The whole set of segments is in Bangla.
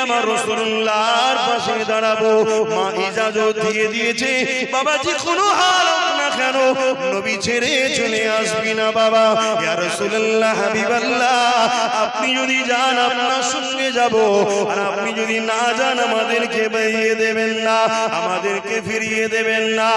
আমার রাসূলুল্লাহর পাশে দাঁড়াবো। মা ইজাজত দিয়ে দিয়েছে, বাবাজি কোনো হাল হোক না কেন নবী ছেড়ে চলে আসবি না বাবা। ইয়া রাসূলুল্লাহ হাবিবাল্লাহ, আপনি যদি যান আপনার সঙ্গে যাব, আর আপনি যদি না যান আমাদেরকে বেরিয়ে দেবেন না, আমাদেরকে ফিরিয়ে দেবেন না।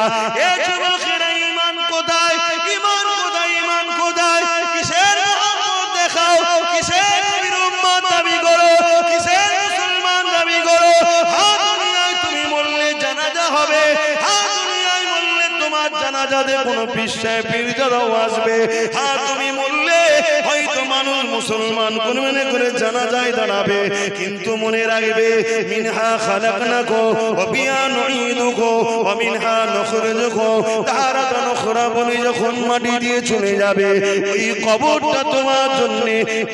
এ যুবকেরা ঈমান কোথায়? ঈমান কোথায়? ঈমান কোথায়? কিসের মুহাম্মদ দেখাও, কিসের নবীর উম্মত দাবি করো, কিসের মুসলমান দাবি করো? হ্যাঁ দুনিয়ায় তুমি মরলে জানাজা হবে, হ্যাঁ দুনিয়ায় মরলে তোমার জানাজাতে কোনো পীর সাহেব পীরজাদাও আসবে, হ্যাঁ তুমি মরলে হয়তো মানুষ মুসলমান কোন মনে করে জানাজায় দাঁড়াবে, কিন্তু মনে রাখবে মিনহা খালাকনাকুম ওয়া ফিহা নুঈদুকুম ওয়া মিনহা নুখরিজুকুম তারাতান উখরা বলে যখন মাটি দিয়ে চলে যাবে, ওই কবরটা তোমার জন্য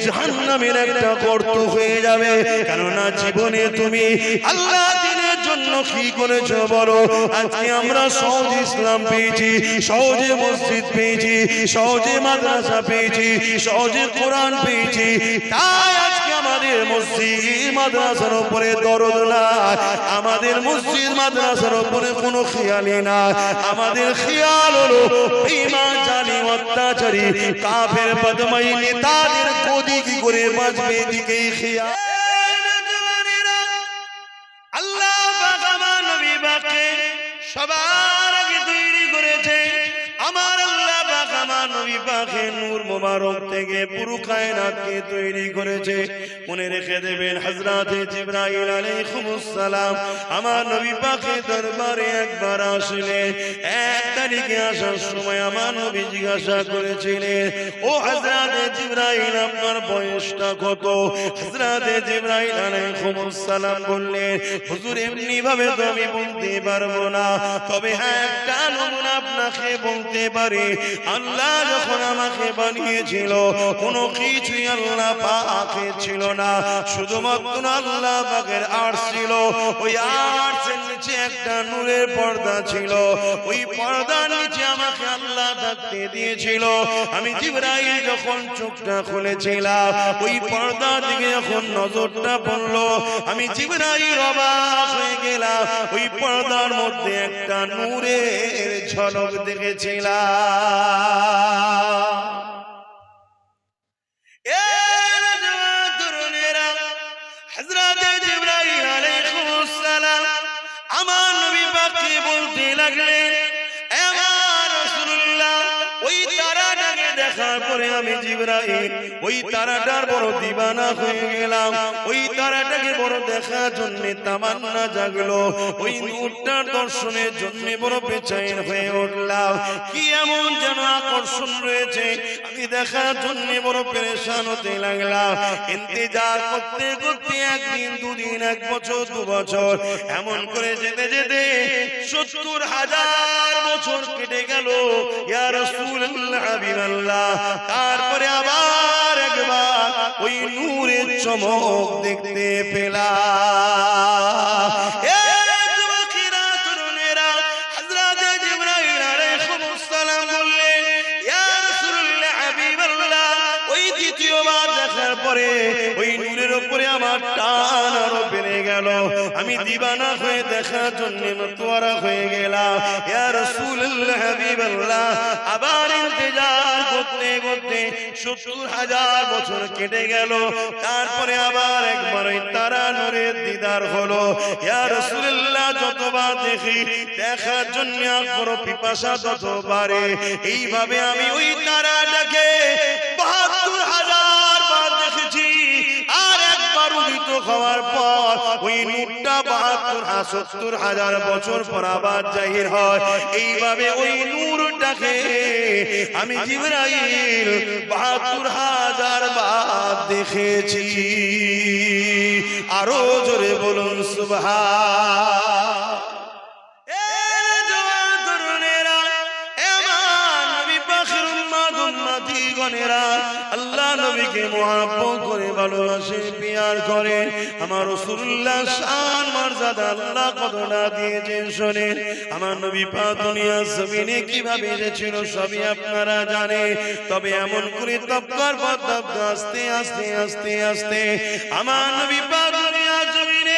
জাহান্নামের একটা গর্ত হয়ে যাবে। কেননা জীবনে তুমি আল্লাহ দ্বীনের জন্য কি করেছো বলো? আজকে আমরা সহজ ইসলাম পেয়েছি, সহজে মসজিদ পেয়েছি, সহজে মাদ্রাসা পেয়েছি, সহজে কোরআন পেয়েছি, তাই আজকে আমাদের মসজিদ মাদ্রাসার উপরে দরদ নাই, আমাদের মসজিদ মাদ্রাসার উপরে কোনো খেয়ালই না। আমাদের খেয়াল হলো বেঈমান জালিম অত্যাচারী কাফের বদমাই নেতাদের গদি কি করে বাঁচবে দিকেই খেয়াল। আল্লাহ পাক আমার নবী পাককে সবার আগে তৈরি করেছে। আমার আল্লাহ পাক আমার নবী পাকের নূর মোবারক থেকে পুরো কায়নাতকে তৈরি করেছে। মনে রেখে দেবেন, হযরতে জিবরাইল আলাইহিস সালাম আমার নবী পাকের দরবারে একবার আসলেন। এক তারিখে আসার সময় আমার নবী জিজ্ঞাসা করেছিলেন, ও হযরতে জিবরাইল আপনার বয়সটা কত? হযরতে জিবরাইল আলাইহিস সালাম বললেন, হুজুর এমনি ভাবে তো আমি বলতে পারবো না, তবে হ্যাঁ একটা নমুনা আপনাকে বলতে পারি। আল্লাহ যখন আমাকে বানিয়েছিল কোনো কিছুই আল্লাহ পাকের ছিল না, শুধুমাত্র আল্লাহ পাকের আরশ ছিল। ওই আরশের নিচে একটা নূরের পর্দা ছিল, ওই পর্দার নিচে আমাকে আল্লাহ থাকতে দিয়েছিল। আমি জিবরাইল যখন চোখটা খুলেছিলাম, ওই পর্দা দিকে যখন নজরটা পড়লো, আমি জিবরাইল অবাক হয়ে গেলাম। ওই পর্দার মধ্যে একটা নূরের ঝলক দেখেছিলাম। হযরতে জিবরাইল আলাইহিস সালাম আমার নবী পাককে বলতে লাগলেন, এ আমার রাসূলুল্লাহ, ওই তারাটাকে দেখার পরে আমি জিবরাইল ওই তারাটার বড় দিবানা হয়ে গেলাম। ওই তারাটাকে বড় দেখার জন্য তামান্না জাগলো, ওই নূরটার দর্শনের জন্য বড় বেচैन হয়ে উঠলাম। কি এমন যেন আকর্ষণ রয়েছে, আমি দেখার জন্য বড় পেরেশান হতে লাগলাম। ইন্তজার করতে করতে একদিন, দুদিন, এক বছর, 2 বছর এমন করে যেতে যেতে 70,000 বছর কেটে গেল। ইয়া রাসূলুল্লাহ হাবিবাল্লাহ, তারপরে আবার একবার ওই নূরের চমক দেখতে পেলাম। এ যুবকেরা, তরুণেরা, হযরতে জিবরাইল আলাইহিস সালাম বললেন, ইয়া রাসূলুল্লাহ হাবিবাল্লাহ, ওই দ্বিতীয়বার দেখার পরে ওই নূরের উপরে আমার টান আরো বেড়ে গেল। আমি দিবানা হয়ে দেখার জন্য মতওয়ারা হয়ে গেলাম। ইয়া রাসূলুল্লাহ হাবিবাল্লাহ, আবার ইন্তজার করতে করতে 70,000 বছর কেটে গেল। তারপরে আবার একবার ওই তারা নূরের দিদার হলো। ইয়া রাসূলুল্লাহ, যতবার দেখি দেখার জন্য আগ্রহ পিপাসা তত বাড়ে। এইভাবে আমি ওই তারাটাকে 72,000 বার দেখেছি। আর একবার উদিত হওয়ার পর ওই নূরটা 72,000 বছর পর আবার জাহির হয়। এইভাবে ওই নূরটাকে আমি জিবরাইল 72,000 বার দেখেছি। আরো জোরে বলুন সুবহান। আল্লাহ নবীকে মুহাব্বত করে ভালোবাসে, পিয়ার করে। আমার রাসূলুল্লাহ শান মর্যাদা আল্লাহ কতটা দিয়েছেন শোনেন। আমার নবী পাক দুনিয়ার জমিনে কিভাবে এসেছিল সবই আপনারা জানেন। তবে এমন করে তবকার পর তবকা আস্তে আস্তে আস্তে আস্তে আমার নবী পাক দুনিয়ার জমিনে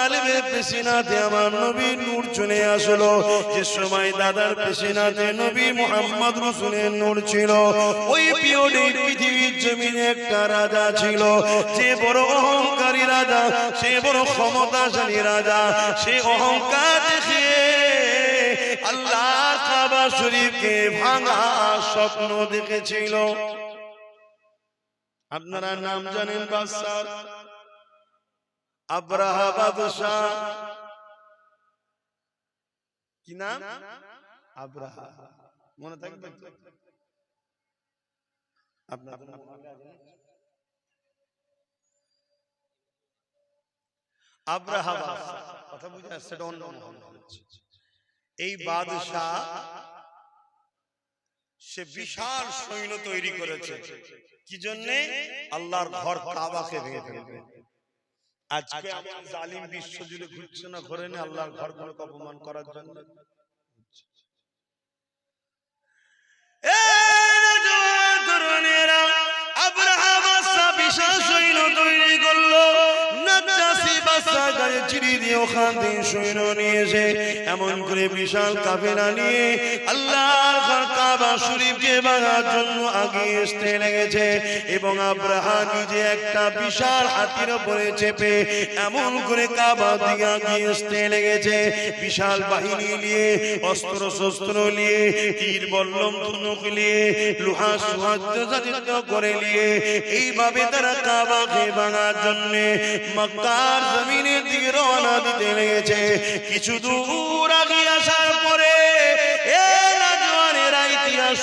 তালিবের পেছনাতে আমার নবী নূর চলে আসলো। যে সময় দাদার পেছনাতে নবী মুহাম্মদ রাসূলের নূর ছিল, ওই পিরিয়ডে পৃথিবীর জমিনে একটা রাজা ছিল, যে বড় অহংকারী রাজা, সে বড় ক্ষমতাশালী রাজা। সে অহংকার দেখিয়ে আল্লাহর কাবা শরীফকে ভাঙা স্বপ্ন দেখেছিল। আপনারা নাম জানেন বাদশা আব্রাহা বাদশাহ, কি নাম? আব্রাহা। মনে থাকবে আপনার? আব্রাহা বাদশাহ, কথা বুঝে আসছে? এটা অন্য এই বাদশাহ সে বিশাল সৈন্য তৈরি করেছে। কি জন্যে? আল্লাহর ঘর কাবাকে ভেঙে ফেলবে। আজকে আমার জালিম বিশ্ব জুড়ে ঘুরছে না, ঘরে নেই আল্লাহর ঘরগুলোকে অপমান করার জন্য। আব্রাহা বাদশাহ বিশাল সৈন্য তৈরি করলো। নাজ্জাশী বাদশাহ গায়ে চিড়ি দিয়ে ওখান থেকে সৈন্য নিয়ে এসে এমন করে বিশাল কাফেলা নিয়ে আল্লাহর ঘর কাবা শরীফকে ভাঙার জন্য আগিয়ে আসতে লেগেছে। এবং আব্রাহা নিজে একটা বিশাল হাতির উপরে চেপে এমন করে কাবা দিকে আগিয়ে আসতে লেগেছে। বিশাল বাহিনী নিয়ে, অস্ত্র শস্ত্র নিয়ে, তীর বল্লম ধনুক নিয়ে, লোহা সজ্জিত করে নিয়ে এইভাবে তারা কাবাকে ভাঙার জন্য মক্কার জমিনের দিকে রওনা দিতে লেগেছে। কিছু দূর আগে আসার পরে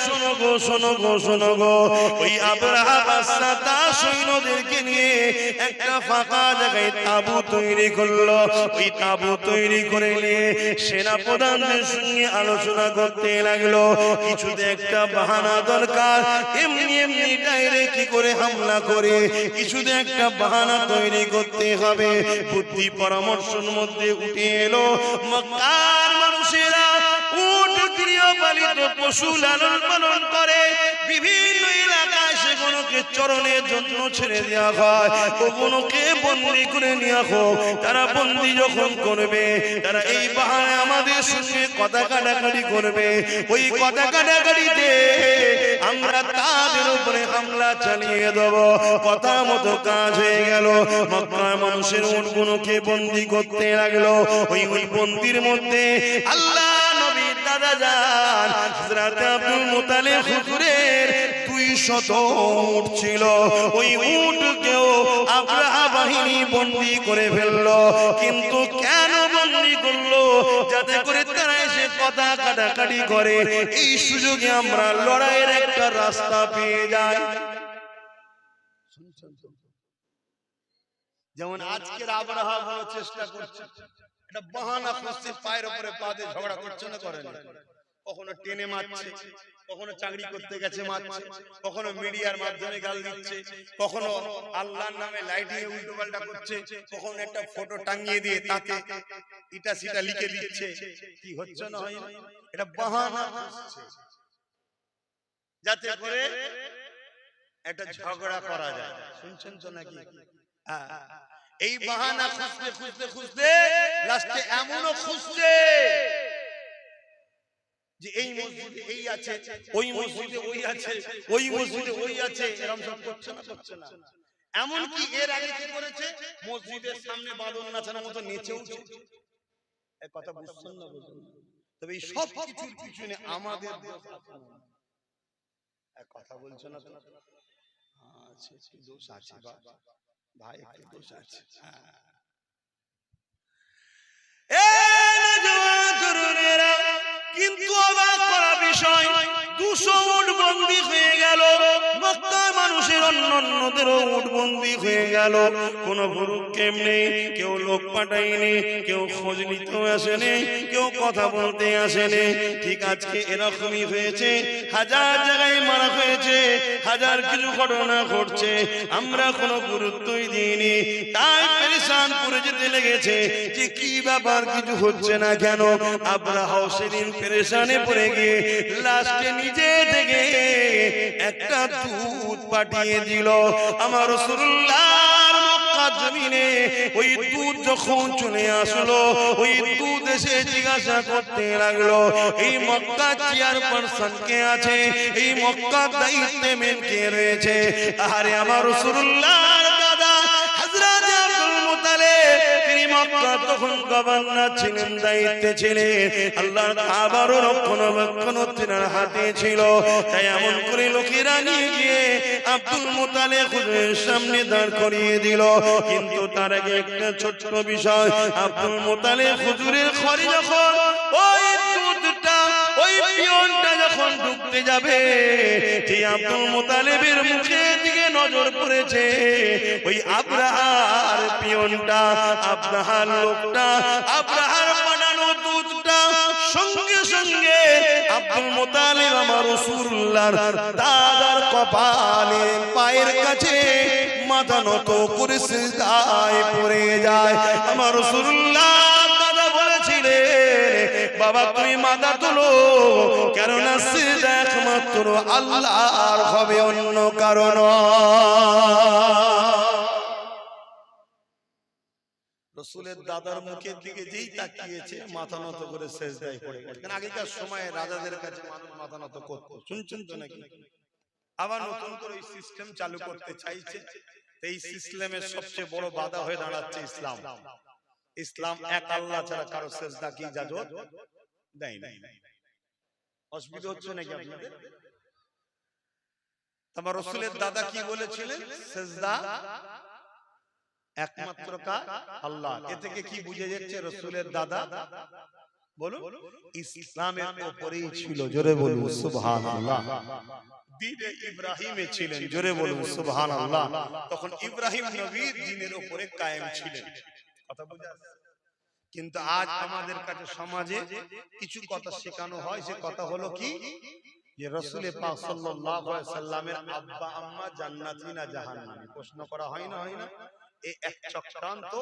শোনো গো, শোনো গো, শোনো গো, ওই আব্রাহা বাদশাহ তার সৈন্যদেরকে নিয়ে একটা ফাঁকা জায়গায় তাঁবু তৈরি করলো। ওই তাঁবু তৈরি করে নিয়ে সেনা প্রধানদের সঙ্গে আলোচনা করতে লাগলো। কিছুতে একটা বাহানা দরকার, এমনি এমনি ডাইরেক্ট কি করে হামলা করে কিছুতে একটা বাহানা তৈরি করতে হবে। বুদ্ধি পরামর্শের মধ্যে উঠে এলো মক্কার মানুষেরা উট গৃহপালিত পশু লালন পালন করে, বিভিন্ন এলাকায় সেগুলোকে চরণের জন্য ছেড়ে দেওয়া হয়, ওগুলোকে বন্দী করে নেওয়া হোক। তারা বন্দী যখন করবে, তারা এই বাহানায় আমাদের সঙ্গে কথা কাটাকাটি করবে। ওই কথা কাটাকাটিতে আমরা তাদের উপরে হামলা চালিয়ে দেব। কথা মতো কাজ হয়ে গেল। মক্কার মানুষের উটগুলোকে বন্দী করতে লাগলো। ওই বন্দির মধ্যে আল্লাহ নবীর দাদা যান হযরত আব্দুল মুত্তালিব হুজুরের 200 উট ছিল। ওই উটকেও আব্রাহা বাহিনী বন্দী করে ফেললো। কিন্তু কেন বন্দী করলো? যাতে করে তারা এসে কথা কাটাকাটি করে, এই সুযোগে আমরা লড়াইয়ের একটা রাস্তা পেয়ে যাই। যেমন আজকের আব্রাহা বড় চেষ্টা করছে, এটা বাহানা খুঁজছে, পায়ের উপরে পা দিয়ে ঝগড়া করছে না, করে না। কখনো টেনে মারছে, কখনো চাকরি করতে গেছে মারছে, কখনো মিডিয়ার মাধ্যমে গাল দিচ্ছে, কখনো আল্লাহর নামে লাইটিং উল্টো পাল্টা করছে, কখনো একটা ফটো টাঙিয়ে দিয়ে তাতে ইটা সিটা লিখে দিচ্ছে। কি হচ্ছে না হয়? এটা বাহানা খুঁজছে যাতে করে একটা ঝগড়া করা যায়। শুনছেন তো নাকি? এই বাহানা খুঁজতে খুঁজতে খুঁজতে লাস্টে এমনও খুঁজছে যে এই মসজিদে এই আছে, ওই মসজিদে ওই আছে, ওই মসজিদে ওই আছে, এরকম সব করছে না, করছে না। এমনকি এর আগে কি করেছে? মসজিদের সামনে বাঁদর নাচানোর মতো নেচে উঠছে। এই কথা বুঝছেন না? তবে এই সব কিছুর পিছনে আমাদের কথা বলছো না তো? আচ্ছা, দোষ আছে ভাই, একটু দোষ আছে। কিন্তু অবাক করা বিষয়, 200 উট বন্দী হয়ে গেল। মক্কার মানুষের অন্যদেরও উট বন্দী হয়ে গেল। কোন ভুরুক্ষেপ নেই, কেউ লোক পাঠায়নি, কেউ খোঁজ নিতেও আসেনি, কেউ কথা বলতে আসেনি। ঠিক আজকে এরকমই হয়েছে, হাজার জায়গায় মারা হয়েছে, হাজার কিছু ঘটনা ঘটছে, আমরা কোনো গুরুত্বই দিইনি। তাই পেরেশান করে যেতে লেগেছে যে কি ব্যাপার, কিছু হচ্ছে না কেন। আব্রাহা সেদিন পেরেশানে পড়ে গিয়ে লাস্টে নিজে থেকে একটা দূত পাঠিয়ে দিল। আমার রাসূলুল্লাহর মক্কা মক্কার জমিনে ওই দুধ যখন চলে আসলো, ওই দুধ এসে জিজ্ঞাসা করতে লাগলো এই মক্কার চেয়ারপারসন কে আছে, এই মক্কার দায়িত্বে মেন কে রয়েছে। আরে আমার রাসূলুল্লাহর দাদা হযরত আব্দুল মুত্তালিব, তিনি মক্কা তখন গভর্নর ছিলেন, দায়িত্বে ছিলেন, আল্লাহর কাবার রক্ষণাবেক্ষণ তিনার হাতে ছিল। তাই এমন করে লোকেরা নিয়ে গিয়ে আব্দুল মুত্তালিব হুজুরের সামনে দাঁড় করিয়ে দিল। কিন্তু তার আগে একটা ছোট্ট বিষয়, আব্দুল মুত্তালিব হুজুরের ঘরে যখন ওই দুধটা, ওই পিয়নটা যখন ঢুকতে যাবে, যে আব্দুল মুত্তালিবের মুখের দিকে নজর পড়েছে, ওই আব্রাহার পিয়নটা, আব্রাহার লোকটা, আব্রাহার বানানো দুধটা সঙ্গে সঙ্গে আব্দুল মুত্তালিব আমার রাসূলুল্লাহর দাদার কপালে পায়ের কাছে মাথা নত করে সিজদায় পড়ে যায়। আমার রাসূলুল্লাহ দাদা বলেছিলেন, বাবা তুমি মাথা তোলো, কেননা সিজদা একমাত্র আল্লাহর হবে, অন্য কারণ। রাসূলের দাদার মুখের দিকে যেই তাকিয়েছে, মাথা নত করে সিজদায় পড়ে গেল। কারণ আগেকার সময়ে রাজাদের কাছে মানুষ মাথা নত করত, শুনছেন তো নাকি? আবার নতুন করে এই সিস্টেম চালু করতে চাইছে। এই সিস্টেমের সবচেয়ে বড় বাধা হয়ে দাঁড়াচ্ছে ইসলাম। ইসলাম এক আল্লাহ ছাড়া কারো সিজদা কি ইজাজত দেয় না। অসুবিধা হচ্ছে নাকি আপনাদের? তোমার রাসূলের দাদা কি বলেছিলেন? সিজদা একমাত্র কার? আল্লাহ। এ থেকে কি বুঝে যাচ্ছে? রাসূলের দাদা বলুন ইসলামের উপরেই ছিল, জোরে বলুন সুবহানাল্লাহ। দ্বীনে ইব্রাহিমে ছিলেন, জোরে বলুন সুবহানাল্লাহ। তখন ইব্রাহিম নবীর দ্বীনের উপরে কায়েম ছিলেন। কথা বুঝা? কিন্তু আজ আমাদের কাছে সমাজে কিছু কথা শেখানো হয়, সে কথা হলো কি, যে রাসূল পাক সাল্লাল্লাহু আলাইহি সাল্লামের আব্বা আম্মা জান্নাতি না জাহান্নামী। প্রশ্ন করা হয় না, হয় না? এই এক চক্রান্ত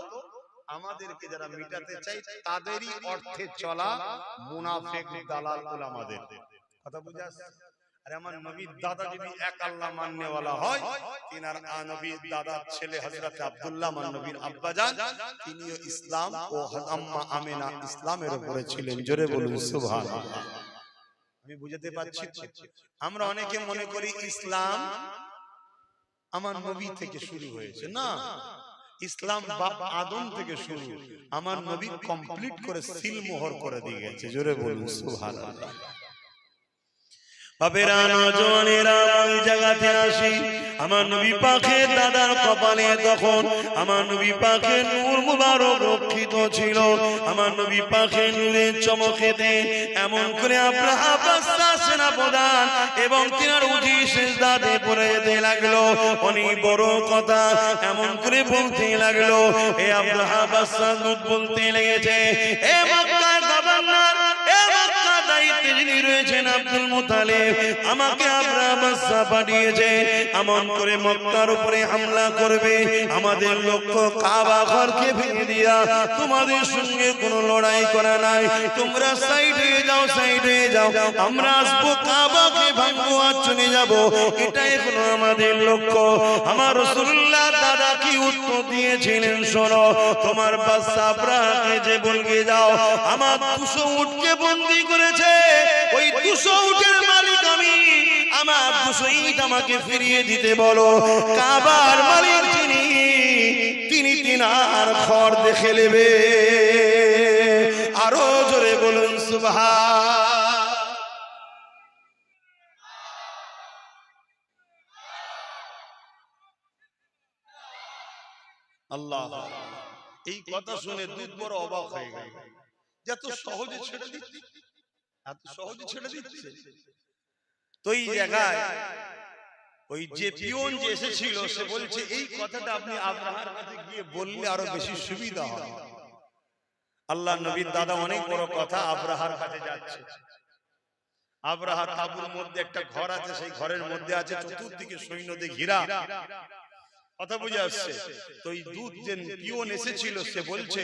আমাদেরকে যারা মিটাতে চাই, তাদেরই অর্থে চলা মুনাফিক দালাল উলামাদের। কথা বুঝা? আরে আমার নবীর দাদা যদি এক আল্লাহ মাননেওয়ালা হয়, তিনার নবীর দাদার ছেলে হযরত আব্দুল্লাহ আমার নবীর আব্বাজান, তিনিও ইসলাম ও আম্মা আমিনা ইসলামের উপরে ছিলেন, জোরে বলুন সুবহানাল্লাহ। আমি বুঝাতে পারছি? আমরা অনেকে মনে করি ইসলাম আমার নবী থেকে শুরু হয়েছে। না, ইসলাম বাপ আদম থেকে শুরু। আমার নবী কমপ্লিট করে সিল মোহর করে দিয়ে গেছে, জোরে বলুন সুবহানাল্লাহ। বাবেরা নওজওয়ানেরা ওই জায়গাতে আসি, আমার নবী পাকের দাদার কপালে তখন আমার নবী পাকের নূর মুবারক রক্ষিত ছিল। আমার নবী পাকের নূরের চমকেতে এমন করে আব্রাহা বাদশাহ সেনাপ্রধান এবং তিনার উজি সিজদাতে পড়ে যেতে লাগলো। অনেক বড় কথা এমন করে বলতে লাগলো, এ আব্রাহা বাদশাহ বলতে লেগেছে, এ মক্কার গভর্নর, এ মক্কার দায়িত্বে যিনি রয়েছেন আব্দুল মুত্তালিব, আমাকে আব্রাহা বাদশাহ পাঠিয়েছে এমন করে মক্কার উপরে হামলা করবে। আমাদের লক্ষ্য কাবা ঘরকে ভেঙে দিয়া তোমাদের সঙ্গে কোনো লড়াই করা নাই, তোমরা সাইড হয়ে যাও, সাইড হয়ে যাও, আমরা আসবো কাবাকে ভাঙবো আর চলে যাব, এটাই হলো আমাদের লক্ষ্য। আমার রাসূলুল্লাহ দাদা কি উত্তর দিয়েছিলেন শোনো, তোমার বাদশা আব্রাহাকে যে বলকে যাও আমার 200 উটকে বন্দী করেছে, ওই 200 উটের মালিক আমি, আমার 200 ইট আমাকে ফিরিয়ে দিতে বলো। কাবার মালিক যিনি, তিনি তিনার ঘর দেখে নেবে। আরো জোরে বলুন সুবহান আল্লাহ। এই কথা শুনে দুধ বড় অবাক হয়ে গেল, এত সহজে ছেড়ে দিচ্ছে, এত সহজে ছেড়ে দিচ্ছে। তো এই জায়গায় ওই যে পিয়ন যে এসেছিল সে বলছে, এই কথাটা আপনি আব্রাহার কাছে গিয়ে বললে আরো বেশি সুবিধা হয়। আল্লাহ নবীর দাদা অনেক বড় কথা, আব্রাহার কাছে যাচ্ছে। আব্রাহা তাঁবুর মধ্যে একটা ঘর আছে, সেই ঘরের মধ্যে আছে চতুর্দিকে সৈন্য দিয়ে ঘেরা। কথা বুঝে আসছে? তো এই দুধ যে পিওন এসেছিল সে বলছে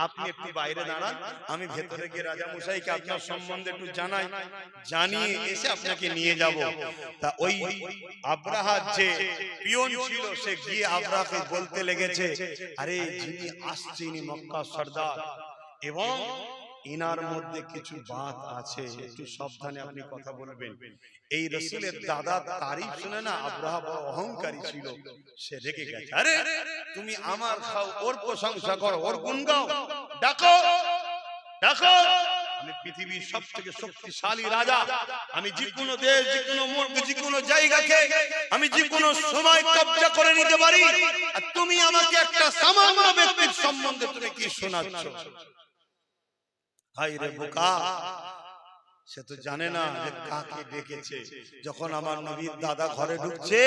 আপনি একটু বাইরে দাঁড়ান, আমি ভেতরে গিয়ে রাজা মশাইকে আপনার সম্বন্ধে একটু জানাই, জানিয়ে এসে আপনাকে নিয়ে যাব। তা ওই আব্রাহার যে পিওন ছিল সে গিয়ে আব্রাহাকে বলতে লেগেছে, আরে যিনি আসছে ইনি মক্কা সর্দার এবং ইনার মধ্যে কিছু বাত আছে, একটু সাবধানে আপনি কথা বলবেন। এই রাসূলের দাদা তারিফ শুনে না আব্রাহা বড় অহংকারী ছিল, সে রেগে গেছে। আরে তুমি আমার খাও, ওর প্রশংসা করো, ওর গুণ গাও, ডাকো ডাকো, আমি পৃথিবীর সবথেকে শক্তিশালী রাজা, আমি যে কোনো দেশ, যে কোনো মুলক, যে কোনো জায়গাকে আমি যে কোনো সময় কব্জা করে নিতে পারি, আর তুমি আমাকে একটা সামান্য ব্যক্তির সম্বন্ধে তুমি কি শোনাচ্ছ? হায় রে বোকা, সে তো জানে না যে কাকে ডেকেছে। যখন আমার নবীর দাদা ঘরে ঢুকছে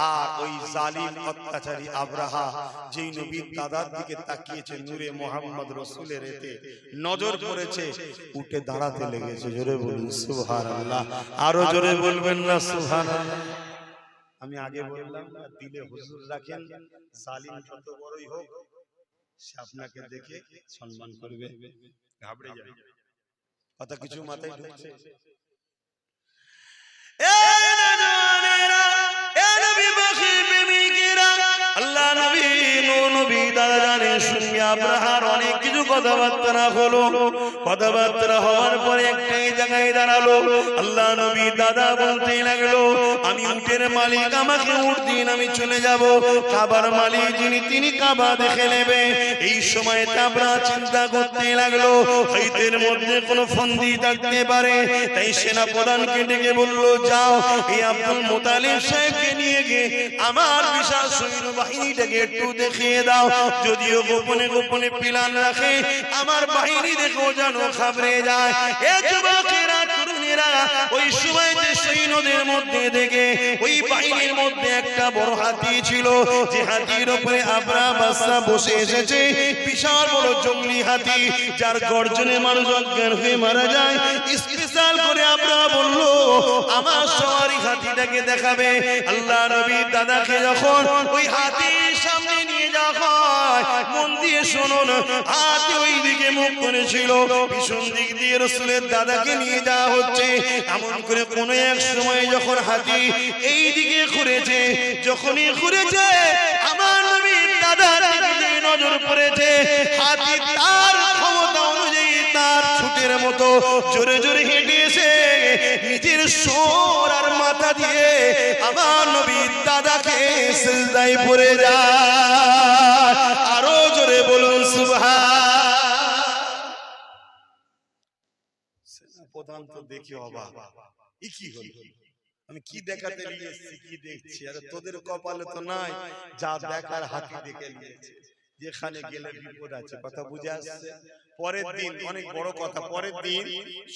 আর ওই জালিম অত্যাচারী আব্রাহা যেই নবীর দাদার দিকে তাকিয়েছে, নূরে মোহাম্মদ রাসূলের এতে নজর পড়েছে, উঠে দাঁড়াতে লেগেছে। জোরে বলুন সুবহানাল্লাহ, আরো জোরে বলবেন না সুবহানাল্লাহ। আমি আগে বললাম না, দিলে হুজুর রাখেন, জালিম যত বড়ই হোক সে আপনাকে দেখে সম্মান করবে, ঘাবড়ে যায়। কথা কিছু মাথায় ঢুকছে? আল্লাহ নবী নবী দাদার সঙ্গে আব্রাহার অনেক কিছু কথাবার্তা হলো। কথাবার্তা হওয়ার পরে একটাই জায়গায় দাঁড়ালো। আল্লাহ নবী দাদা বলতে লাগলো, আমি উটের মালিক, আমাকে উট দিন, আমি চলে যাব। কাবার মালিক যিনি, তিনি কাবা দেখে নেবে। এই সময় আব্রাহা চিন্তা করতে লাগলো হয়তের মধ্যে কোনো ফন্দি থাকতে পারে। তাই সেনা প্রধানকে ডেকে বলল, যাও এই আব্দুল মুতালিব সাহেবকে নিয়ে গিয়ে আমার বিশাল সৈন্য বাহিনীটাকে একটু দেখিয়ে দাও। যদিও গোপনে গোপনে প্ল্যান রাখে, আমার বাহিনী দেখো যেন ঘাবড়ে যায়। এ যুবকেরা, তরুণেরা, ওই সময় যে সৈন্যদের মধ্যে দেখে ওই বাহিনীর মধ্যে একটা বড় হাতি ছিল, যে হাতির উপরে আব্রাহা বাদশা বসে এসেছে। বিশাল বড় জঙ্গলি হাতি, যার গর্জনে মানুষ অজ্ঞান হয়ে মারা যায়। স্পেশাল করে আব্রাহা বলল, আমার সওয়ারি হাতিটাকে দেখাবে। আল্লাহ নবীর দাদাকে যখন ওই হাতির সামনে নিয়ে যাওয়া হয়, মন দিয়ে শুনুন, হাতি ওই দিকে মুখ করেছিল, পিছন দিক দিয়ে রাসূলের দাদাকে নিয়ে যাওয়া হচ্ছে। এমন করে কোনো এক সময় যখন হাতি এই দিকে ঘুরেছে, যখনই ঘুরেছে আমার নবীর দাদার দিকে নজর পড়েছে। হাতি তার ক্ষমতা অনুযায়ী তার ছুটের মতো জোরে জোরে হেঁটে এসে নিজের সোর আর মাথা দিয়ে আমার নবীর দাদাকে সিজদায় পড়ে যায়। আরো জোরে বলুন সুবহান। প্রধান তো দেখি অবাক, এ কি হলো, আমি কি দেখাতে নিয়ে এসেছি, কি দেখছি? আরে তোদের কপালে তো নাই যা দেখার, হাতি দেখে নিয়েছে। যেখানে গেলে বিপদ আছে, কথা বুঝে আসছে? পরের দিন অনেক বড় কথা, পরের দিন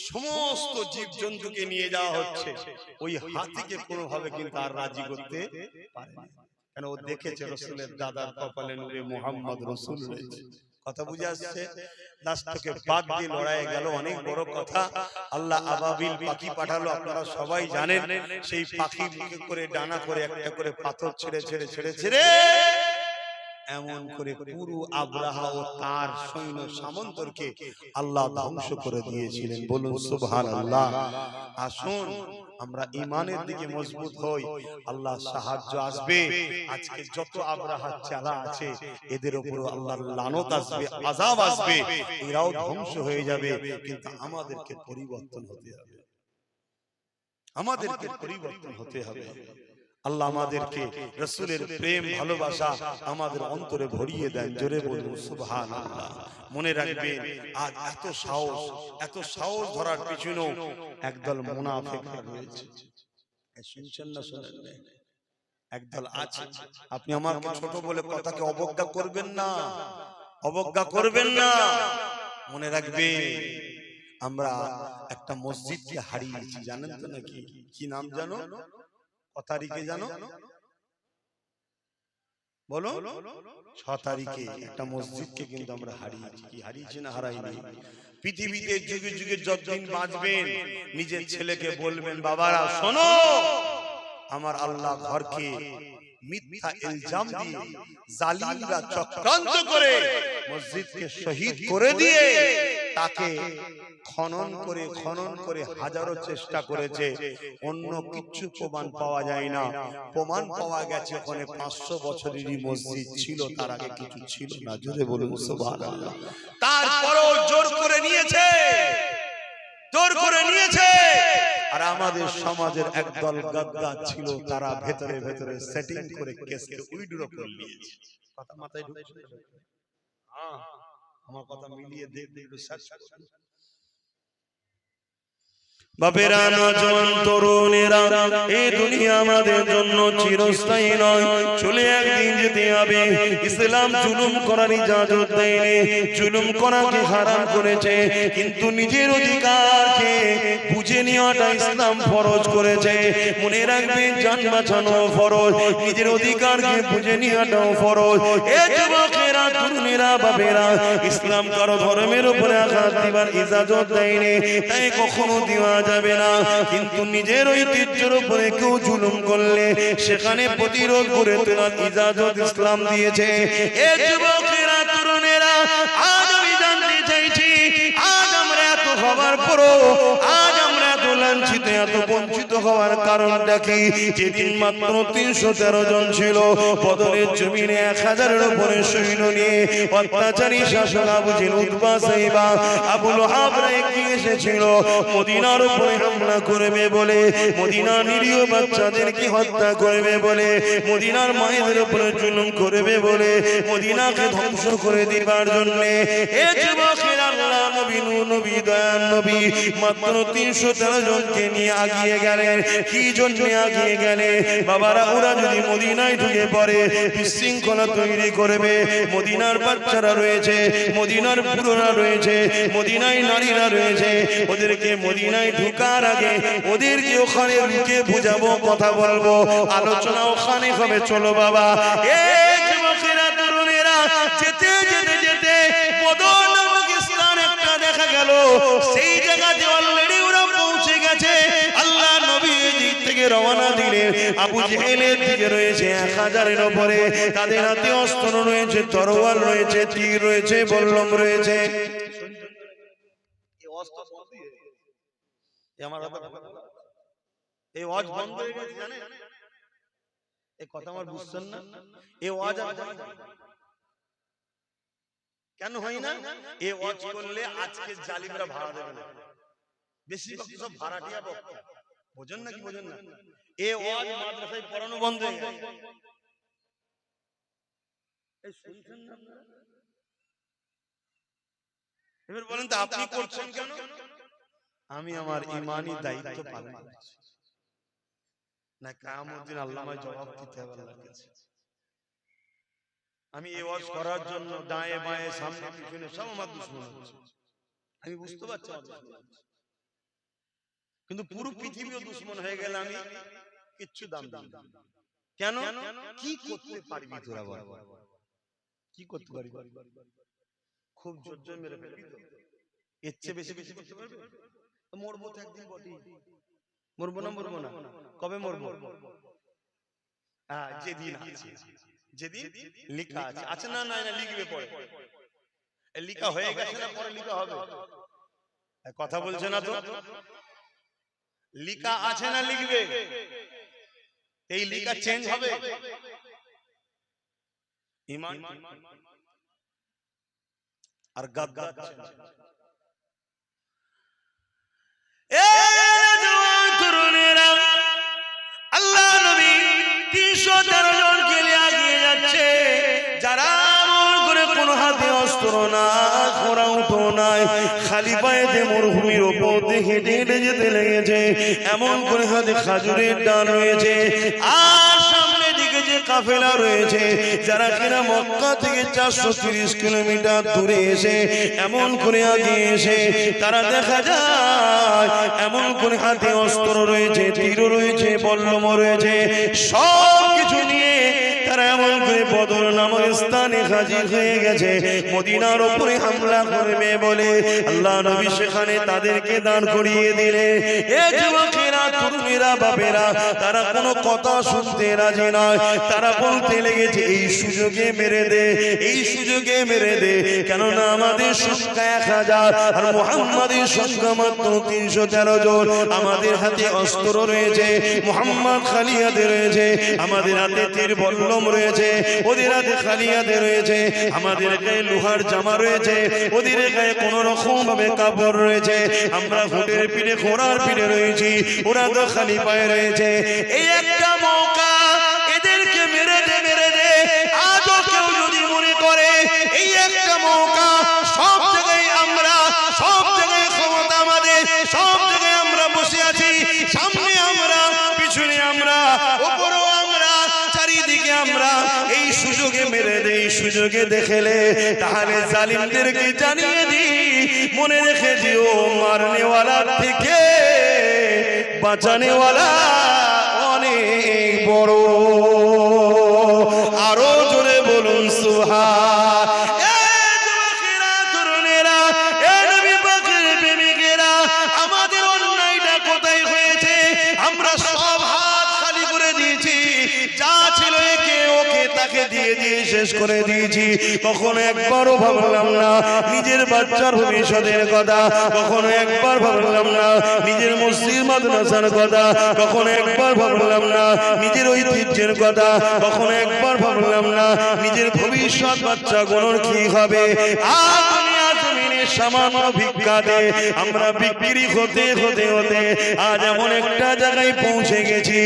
সমস্ত জীব জন্তুকে নিয়ে যাওয়া হচ্ছে। ওই হাতিকে কোনোভাবে কিন্তু আর রাজি করতে পারে না, কেন ও দেখেছে রাসূলের দাদার কপালে নূরে মুহাম্মদ রাসূল রয়েছে। কথা বুঝে আসছে? লাস্টকে বাদ দিয়ে লড়াই গেল, অনেক বড় কথা। আল্লাহ আবাবিল পাখি পাঠালো, আপনারা সবাই জানেন। সেই পাখি মুখে করে ডানা করে একটা করে পাথর ছেড়ে ছেড়ে ছেড়ে ছেড়ে এমন করে পুরো আব্রাহা ও তার সৈন্য সামন্তরকে আল্লাহ ধ্বংস করে দিয়েছিলেন। বলুন সুবহানাল্লাহ। আসুন আমরা ঈমানের দিকে মজবুত হই, আল্লাহ সাহায্য আসবে। আজকে যত আব্রাহা চালা আছে এদের উপর আল্লাহর লানত আসবে, আযাব আসবে, এরাও ধ্বংস হয়ে যাবে। কিন্তু আমাদেরকে পরিবর্তন হতে হবে, আমাদেরকে পরিবর্তন হতে হবে। আল্লাহ আমাদেরকে রাসূলের প্রেম ভালোবাসা আমাদের অন্তরে ভরিয়ে দেন। জোরে বলুন সুবহানাল্লাহ। মনে রাখবেন, আজ এত সাহস ধরার পিছনেও একদল মুনাফিক রয়েছে। শুনছেন না? শোনেন না? একদল আছে। আপনি আমাকে ছোট বলে কথাকে অবজ্ঞা করবেন না, অবজ্ঞা করবেন না। মনে রাখবেন, আমরা একটা মসজিদকে হারিয়েছি, জানেন তো নাকি? কি নাম জানো? কত তারিখে জানো? বলো। 6 তারিখে একটা মসজিদকে কিন্তু আমরা হারিয়েছি। কি হারিয়েছি না হারাইনি? পৃথিবীতে যুগে যুগে যতদিন বাঁচবেন নিজের ছেলেকে বলবেন, বাবারা শোনো, আমার আল্লাহ ঘরকে মিথ্যা ইলজাম দিয়ে জালিমরা চক্রান্ত করে মসজিদকে শহীদ করে দিয়ে তাকে খনন করে হাজারো চেষ্টা করেছে, অন্য কিচ্ছু প্রমাণ পাওয়া যায় না। প্রমাণ পাওয়া গেছে ওখানে 500 বছরেরই মসজিদ ছিল, তার আগে কিছু ছিল না। জোরে বলুন সুবহানাল্লাহ। তারপরও জোর করে নিয়েছে। আর আমাদের সমাজের একদল গাদ্দার ছিল, তারা ভেতরে ভেতরে সেটিং করে কেসকে উইথড্র করে নিয়েছে। কথা মাথায় ঢুকছে? হ্যাঁ, আমার কথা মিলিয়ে দেখবে, একটু সার্চ করুন। বাপেরা, নওজোয়ান তরুণেরা, এই দুনিয়া আমাদের জন্য চিরস্থায়ী নয়, চলে একদিন যেতে হবে। ইসলাম জুলুম করার ইজাজত দেয়নি, জুলুম করাকে হারাম করেছে, কিন্তু নিজের অধিকারকে বুঝে নেওয়াটা ইসলাম ফরজ করেছে। মনে রাখবেন, জান বাঁচানো ফরজ, নিজের অধিকারকে বুঝে নেওয়াটাও ফরজ। এ যুবকেরা, তরুণেরা, বাপেরা, ইসলাম কারো ধর্মের উপরে আঘাত দিবার ইজাজত দেয়নি, তাই কখনো দিওয়া যাবে না। কিন্তু নিজের ঐতিহ্যের উপরে কেউ জুলুম করলে সেখানে প্রতিরোধ করে তোলার ইজাজত ইসলাম দিয়েছে। এ যুবকেরা, তরুণেরা, আজ আমি জানতে চাইছি, আজ আমরা এত হবার পরও, আজ আমরা এত লাঞ্ছিত, এত বঞ্চিত হওয়ার কারণটা কি? যেদিন মাত্র 313 জন ছিল, বদরের জমিনে 1000-এর উপরে সৈন্য নিয়ে অত্যাচারী শাসক আবু জেহেল, উতবা, সাইবা, আবু লাহাবরা এগিয়ে এসেছিল মদিনার উপরে হামলা করবে বলে, মদিনার নিরীহ বাচ্চাদেরকে হত্যা করবে বলে, মদিনার মায়েদের উপরে জুলুম করবে বলে, মদিনাকে ধ্বংস করে দিবার জন্য। এ যুবকের আল্লাহ নবী, নূর নবী, দয়ার নবী মাত্র 313 জনকে নিয়ে আগিয়ে গেলেন। কি জন্য আগিয়ে গেলেন? বাবারা, ওরা যদি মদিনায় ঢুকে পড়ে বিশৃঙ্খলা তৈরি করবে। মদিনার বাচ্চারা রয়েছে, মদিনার বুড়োরা রয়েছে, মদিনায় নারীরা রয়েছে, ওদেরকে মদিনায় ঢোকার আগে ওদেরকে ওখানে রুকে বুঝাবো, কথা বলবো, আলোচনা ওখানে হবে। চলো বাবা। এই যুবকেরা, তরুণেরা, যেতে যেতে যেতে বদর নামক স্থান একটা দেখা গেল। সেই জায়গাতে অলরেডি ওরা পৌঁছে গেছে। আল্লাহ নবী দিক থেকে রওনা দিলেন। আবু জেহেলের দিকে রয়েছে 1000-এর উপরে, তাদের হাতে অস্ত্র রয়েছে, তরোয়াল রয়েছে, তীর রয়েছে, বল্লম রয়েছে। এই ওয়াজ বন্ধ হয়ে গেছে, জানেন? এই কথা আমার বুঝছেন না? এই ওয়াজ কেন হয় না? এই ওয়াজ করলে আজকে জালিমরা ভাড়া দেবে না, বেশিরভাগ সব ভাড়াটিয়া বক্তা। বোঝেন না কি বোঝেন না? এই ওয়াজ মাদ্রাসায় পড়ানো বন্ধ হয়ে গেছে। এই শুনছেন না আপনারা? এবার বলেন তো, আপনি করছেন কেন? আমি আমার ঈমানি দায়িত্ব পালন করছি না, কিয়ামতের দিন আল্লাহ আমায় জবাব দিতে হবে আল্লাহর কাছে। আমি এই ওয়াজ করার জন্য ডায়ে বায়ে সামনে পিছনে সব আমার দুশমন হচ্ছে, আমি বুঝতে পারছি, কিন্তু পুরো পৃথিবীও দুশমন হয়ে গেলে আমি কিচ্ছু দাম দিই না। কেন? কি করতে পারবি তোরা বল? কি করতে পারবি? খুব জোর জোর মেরে ফেলবি তো? এর চেয়ে বেশি বেশি করতে পারবি? মরবো তো একদিন বটে। মরবো না? মরবো না? কবে মরবো? যেদিন আছে, যেদিন লেখা আছে। আছে না? না, লিখবে পরে। লেখা হয়ে গেছে না, পরে লেখা হবে? কথা বলছে না তো? লেখা আছে না, লিখবে। এই লেখা চেঞ্জ হবে। ঈমান আর গাদ্দার আল্লাহ নবী 313 জনকে নিয়ে এগিয়ে যাচ্ছে, যারা আমল করে কোন হাতে অস্ত্র না, ঘোড়া উঠো নাই, খালি পায়েতে মরুভূমির ওপর দিয়ে হেঁটে হেঁটে যেতে লেগেছে। এমন করে হাতে খাজুরের ডাল রয়েছে, আর সামনে দিকে যে কাফেলা রয়েছে, যারা কিনা মক্কা থেকে 430 কিলোমিটার দূরে এসে এমন করে আগে এসে তারা দেখা যায় এমন করে হাতে অস্ত্র রয়েছে, তীর রয়েছে, বল্লম রয়েছে, সব কিছু নিয়ে তারা এমন করে বদর নামক স্থানে হাজির হয়ে গেছে মদিনার উপরে হামলা করবে বলে। আল্লাহ নবী সেখানে তাদেরকে দাঁড় করিয়ে দিলেন। এ যুবকেরা, তরুণীরা বাপেরা তারা কোনো কথা শুনতে রাজি নয়। তারা বলতে লেগেছে এই সুযোগে মেরে দে, এই সুযোগে মেরে দে, কেননা আমাদের সংখ্যা 1000 আর মুহাম্মাদের সংখ্যা মাত্র 313 জন। আমাদের হাতে অস্ত্র রয়েছে, মুহাম্মদ খালি হাতে রয়েছে, আমাদের হাতে তীর বল্লম রয়েছে, ওদের হাতে খালি হাতে রয়েছে, আমাদের গায়ে লোহার জামা রয়েছে, ওদের গায়ে কোন রকম ভাবে কাপড় রয়েছে, আমরা ঘোড়ার পিঠে ঘোড়ার পিঠে রয়েছি, ওরা তো খালি পায়ে রয়েছে। এই একটা মৌকা, এদেরকে মেরে দে মেরে দে। আজও কেউ যদি মনে করে এই একটা মৌকা, সব জায়গায় আমরা, সব জায়গায় ক্ষমতা আমাদের, সব জায়গায় আমরা বসে আছি, সামনে আমরা, পিছনে আমরা, উপরেও আমরা, চারিদিকে আমরা, এই সুযোগে মেরে দে, এই সুযোগে দেখেলে তাহলে জালিমদেরকে জানিয়ে দি, মনে রেখে দিও মারনেওয়ালার থেকে বাঁচানেওয়ালা অনেক বড়। আরো জোরে বলুন সুবহান। আমাদের অন্যায়টা কোথায় হয়েছে? আমরা সব হাত খালি করে দিয়েছি, যা ছিল একে ওকে তাকে দিয়ে দিয়ে শেষ করে দিয়েছি। কখনো একবারও ভাবলাম না নিজের বাচ্চার ভবিষ্যতের কথা, কখনো একবার ভাবলাম না নিজের মসজিদ মাদ্রাসার কথা, কখনো একবার ভাবলাম না নিজের ঐতিহ্যের কথা, কখনো একবার ভাবলাম না নিজের ভবিষ্যৎ বাচ্চাগুলোর কি হবে। আর দুনিয়া জমিনে সামান্য ভিক্ষাতে আমরা বিক্রি হতে হতে হতে আজ এমন একটা জায়গায় পৌঁছে গেছি,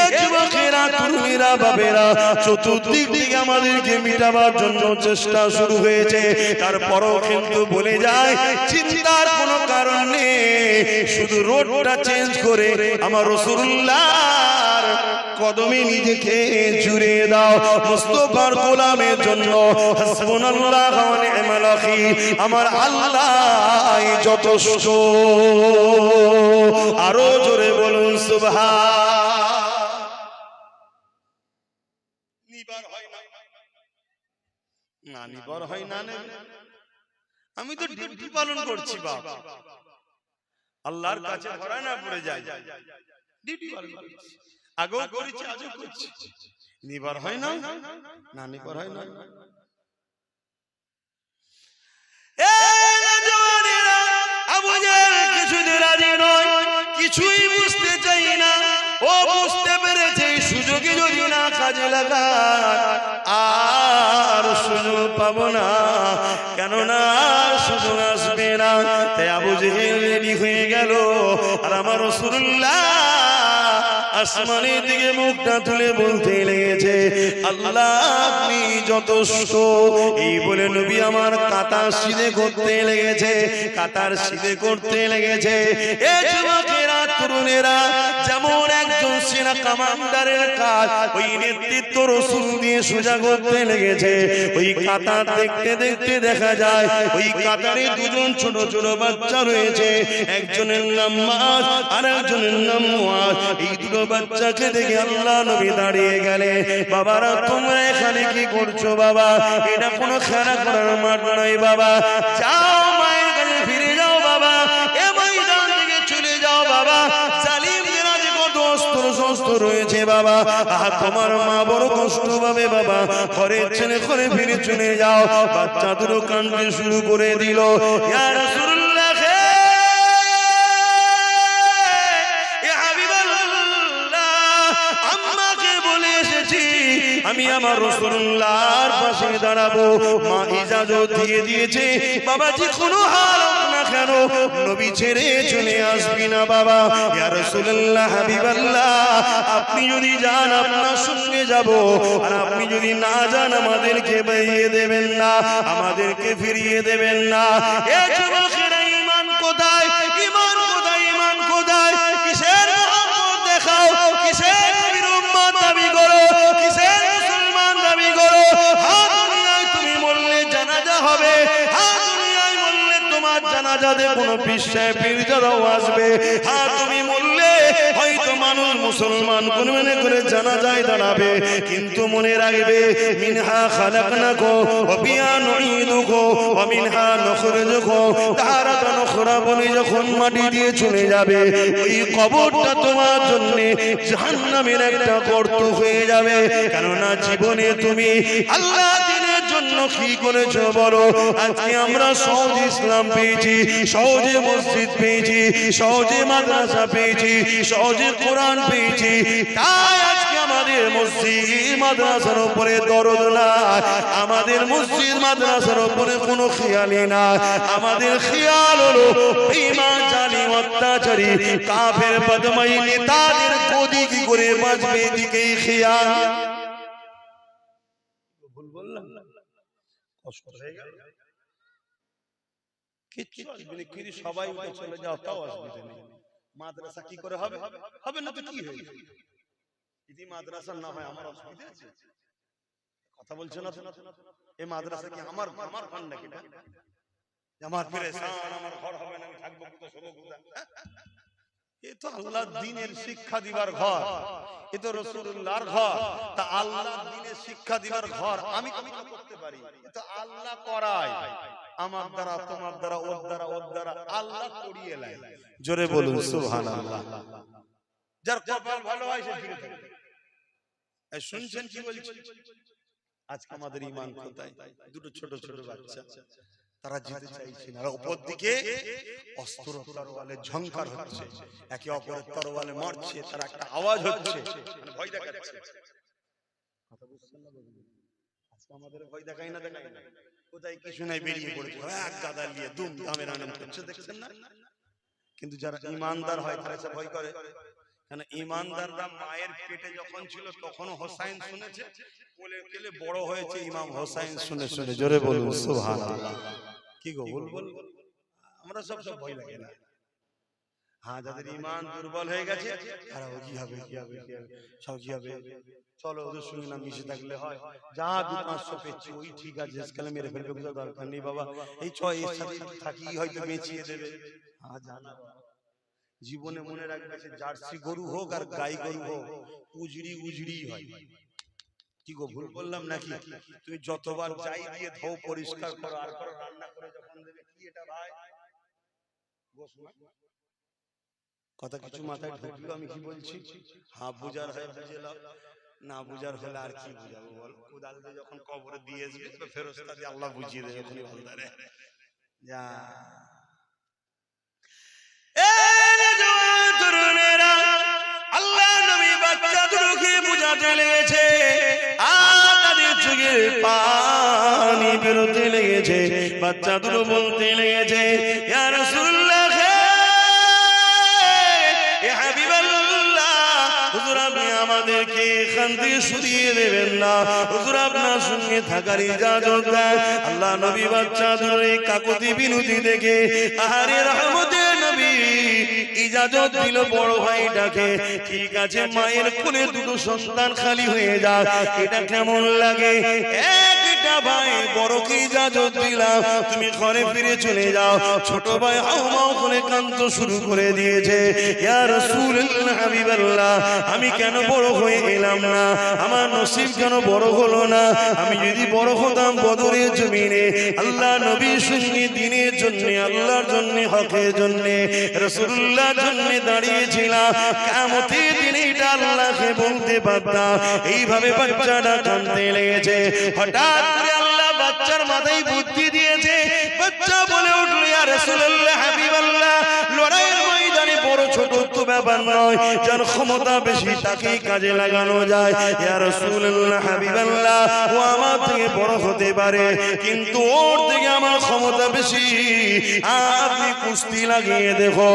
এ যুবকেরা, তরুণীরা, বাবেরা চতুর্দিক থেকে আমাদেরকে মিটাবার জন্য চেষ্টা শুরু হয়েছে। তারপরও কিন্তু বলে যায় চিন্তার কোনো কারণ নেই, শুধু রোডটা চেঞ্জ করে আমার রাসূলুল্লাহর কদমে নিজেকে জুড়ে দাও। মুস্তাফার গোলামের জন্য হাসবুনাল্লাহু ওয়া নি'মাল ওয়াকিল, আমার আল্লাহ যথেষ্ট। আরো জোরে বলুন সুবহান। নিবার হয় না, না নিবার হয় না, আমি তো ডিউটি পালন করছি বাপ, আল্লাহর কাছে ধরা না পড়ে যায়, ডিউটি পালন করছি, আগেও করেছি আজও করছি, নিবার হয় না, না নিবার হয় না। আবু জাহেল কিছুতে রাজি নয়, কিছুই বুঝতে চাই না। ও বুঝতে পেরেছে এই সুযোগে যদি না কাজে লাগায় আর সুযোগ পাবো না, কেননা সুযোগ আসবে না। তাই আবু জাহেল রেডি হয়ে গেল, আর আমার রাসূলুল্লাহ আসমানের দিকে মুখটা তুলে বলতে লেগেছে আল্লাহ আপনি যথেষ্ট। এই বলে নবী আমার কাতার সিধে করতে লেগেছে, কাতার সিধে করতে লেগেছে। এ যুবকেরা, তরুণেরা, যেমন একজন সেনা কমান্ডারের কাজ, ওই নেতৃত্ব রাসূল দিয়ে সোজা করতে লেগেছে। ওই কাতার দেখতে দেখতে দেখা যায় ওই কাতারে দুজন ছোট ছোট বাচ্চা রয়েছে, একজনের নাম মাস আর একজনের নাম মুআজ। এই দুটো বাচ্চাকে দেখে আল্লাহ নবী দাঁড়িয়ে গেলে, বাবারা তোমরা এখানে কি করছো বাবা? এটা কোনো খেলা করার মাঠ নয় বাবা, যাও মায়ের কাছে ফিরে যাও বাবা, এ ময়দান থেকে চলে যাও বাবা। জালিমদের আজ কত অস্ত্র শস্ত্র রয়েছে বাবা, তোমার মা বড় কষ্ট পাবে বাবা, ঘরের ছেলে ঘরে ফিরে চলে যাও। বাচ্চা দুটো কাঁদতে শুরু করে দিল, ইয়া রাসূলুল্লাহ, আমি আমার রাসূলুল্লাহর পাশে দাঁড়াবো। মা ইজাজত দিয়ে দিয়েছে, বাবা যে কোনো হাল হোক না কেন নবী ছেড়ে চলে আসবি না বাবা। ইয়া রাসূলুল্লাহ, হাবিবাল্লাহ, আপনি যদি যান আপনার সঙ্গে যাব, আর আপনি যদি না যান আমাদেরকে বেরিয়ে দেবেন না, আমাদেরকে ফিরিয়ে দেবেন না। এ যুবকেরা, ঈমান কোথায়? ঈমান কোথায়? ঈমান কোথায়? কিসের মোহাম্মদ দেখাও, কিসের নবীর উম্মত দাবি করো, কিসের মুসলমান দাবি করো? হ্যাঁ দুনিয়ায় তুমি বললে জানাজা হবে, হ্যাঁ দুনিয়ায় বললে তোমার জানাজাতে কোনো পীর সাহেব পীরজাদাও আসবে, হ্যাঁ তুমি বললে হয়তো মানুষ মুসলমান কোন মনে করে জানাজায় দাঁড়াবে, কিন্তু মনে রাখবে মিনহা খালাকনাকুম ওয়া ফিহা নুঈদুকুম ওয়া মিনহা নুখরিজুকুম তারাতান উখরা বলে যখন মাটি দিয়ে চলে যাবে, ওই কবরটা তোমার জন্য জাহান্নামের একটা গর্ত হয়ে যাবে। কেননা জীবনে তুমি আল্লাহ দ্বীনের জন্য কি করেছো বলো? আজকে আমরা সহজ ইসলাম পেয়েছি, সহজে মসজিদ পেয়েছি, সহজে মাদ্রাসা পেয়েছি, সহজে কোরআন পেয়েছি, তাই আজকে আমাদের মসজিদ মাদ্রাসার উপরে দরদ না, আমাদের মসজিদ মাদ্রাসার উপরে কোনো খেয়ালই না। আমাদের খেয়াল হলো বেঈমান জালিম অত্যাচারী কাফের বদমাই নেতাদের গদি কি করে বাঁচবে, এদিকেই খেয়াল। ভুল বললাম? কষ্ট হয়ে গেল? কিচ্ছু আসবে না, কিন্তু সবাই উঠে চলে যাও তাও আসবে না। মাদ্রাসা কি করে হবে? হবে না তো কি হবে? যদি মাদ্রাসা না হয় আমার অসুবিধা আছে? কথা বলছো না? এই মাদ্রাসা কি আমার ঘর নাকি? আমার পেরেশান, আমার ঘর হবে না, আমি থাকবো কোথায়, শোবো কোথায়? এ তো আল্লাহর দ্বীনের শিক্ষা দিবার ঘর, এ তো রাসূলুল্লাহর ঘর। তা আল্লাহর দ্বীনের শিক্ষা দিবার ঘর আমি কি করতে পারি? এ তো আল্লাহ করায়, আমার দ্বারা, তোমার দ্বারা, ওর দ্বারা, ওর দ্বারা আল্লাহ করিয়ে নেয়। জোরে বলুন সুবহানাল্লাহ। যার কপাল ভালো হয় সে ফিরে থাকে। এই শুনছেন কি বলছি? আজকে আমাদের ঈমান কোথায়? দুটো ছোট ছোট বাচ্চা, তারা যেতে চাইছে না, উপর দিকে অস্ত্র তরোয়ালে ঝংকার হচ্ছে, একে অপরের তরোয়ালে মারছে, তার একটা আওয়াজ হচ্ছে, মানে ভয় দেখাচ্ছে। কথা বুঝছেন না? আজকে আমাদের ভয় দেখাই না, দেখাই না, কোথায় কিছু নাই বেরিয়ে পড়েছে, এক গাদা নিয়ে দুম দামের আনন্দ করছে, দেখছেন না? কিন্তু যারা ঈমানদার হয় তারা সে ভয় করে। কারণ ঈমানদাররা মায়ের পেটে যখন ছিল তখন হোসাইন শুনেছে, কোলে কোলে বড় হয়েছে ইমাম হোসাইন শুনে শুনে। জোরে বলুন সুবহানাল্লাহ। কি গো বল, আমরা সব ভয় লাগে না। হ্যাঁ, যাদের ঈমান দুর্বল হয়ে গেছে তারা কি হবে, কি হবে, কি হবে, সব কি হবে, চলো ওদের সঙ্গে না মিশে থাকলে হয়, যা 2-500 পেয়েছি ওই ঠিক আছে, আজকাল মেরে ফেলবে, কোনো দরকার নেই বাবা, এই ছয় এর সাথে থাকি হয়তো বেঁচিয়ে দেবে। হ্যাঁ, জানা জীবনে মনে রাখবে সে জার্সি গরু হোক আর গাই গরু হোক, উজড়ি উজড়ি হয়। কি গো ভুল বললাম নাকি? তুমি যতবার চাই দিয়ে ধো, পরিষ্কার করো, আর করো, রান্না করে যখন দেবে, কি এটা ভাই কথা কিছু মাথায় ঢুকলো আমি কি বলছি? হ্যাঁ, বুঝার হয় বুঝে নাও, না বুঝার হলে আর কি বুঝাবো বল? কোদাল দিয়ে যখন কবরে দিয়ে আসবে ফেরেশতা দিয়ে আল্লাহ বুঝিয়ে দেবে ওখানে বলদারে যা। আল্লাহ নবী বাচ্চাদেরকে বুঝাতে লেগেছে, আর তাদের চোখের পানি বেরোতে লেগেছে, বাচ্চাদের বলতে লেগেছে, ইয়া রাসূলুল্লাহ, হে হাবিবাল্লাহ, হুজুর আপনি আমাদেরকে এখান থেকে সরিয়ে দেবেন না, হুজুর আপনার সঙ্গে থাকার ইজাজত দেন। আল্লাহ নবী বাচ্চাদের এই কাকুতি বিনতি দেখে আহারে রহমতের নবী ইজাজত দিল বড় ভাইটাকে। ঠিক আছে, মায়ের কোলে দুটো সন্তান খালি হয়ে যায়, এটা কেমন লাগে? একটা ভাই বড়কে ইজাজত দিলাম, তুমি ঘরে ফিরে চলে যাও। ছোট ভাই হাউমাউ করে কাঁদতে শুরু করে দিয়েছে, ইয়া রাসূলুল্লাহ, হাবিবাল্লাহ, আমি কেন বড় হয়ে এলাম না? আমার নসিব কেন বড় হলো না? আমি যদি বড় হতাম বদরের জমিনে আল্লাহ নবীর সঙ্গে দ্বীনের জন্য, আল্লাহর জন্য, হকের জন্য, রাসূলুল্লাহর জন্য দাঁড়িয়েছিলাম, কিয়ামতের দিনে এটা আল্লাহকে বলতে পারতাম। এইভাবে বাচ্চাটা কাঁদতে লেগেছে। হঠাৎ করে আল্লাহ বাচ্চার মাথায় বুদ্ধি দিয়েছে, বাচ্চা বলে উঠল, ইয়া রাসূলুল্লাহ, হাবিবাল্লাহ, লড়াইয়ের ময়দানে বড় ছোট তো ব্যাপার নয়, যার ক্ষমতা বেশি তাকেই কাজে লাগানো যায়। ইয়া রাসূলুল্লাহ, হাবিবাল্লাহ, ও আমার থেকে বড় হতে পারে, কিন্তু ওর থেকে আমার ক্ষমতা বেশি, আপনি কুস্তি লাগিয়ে দেখো,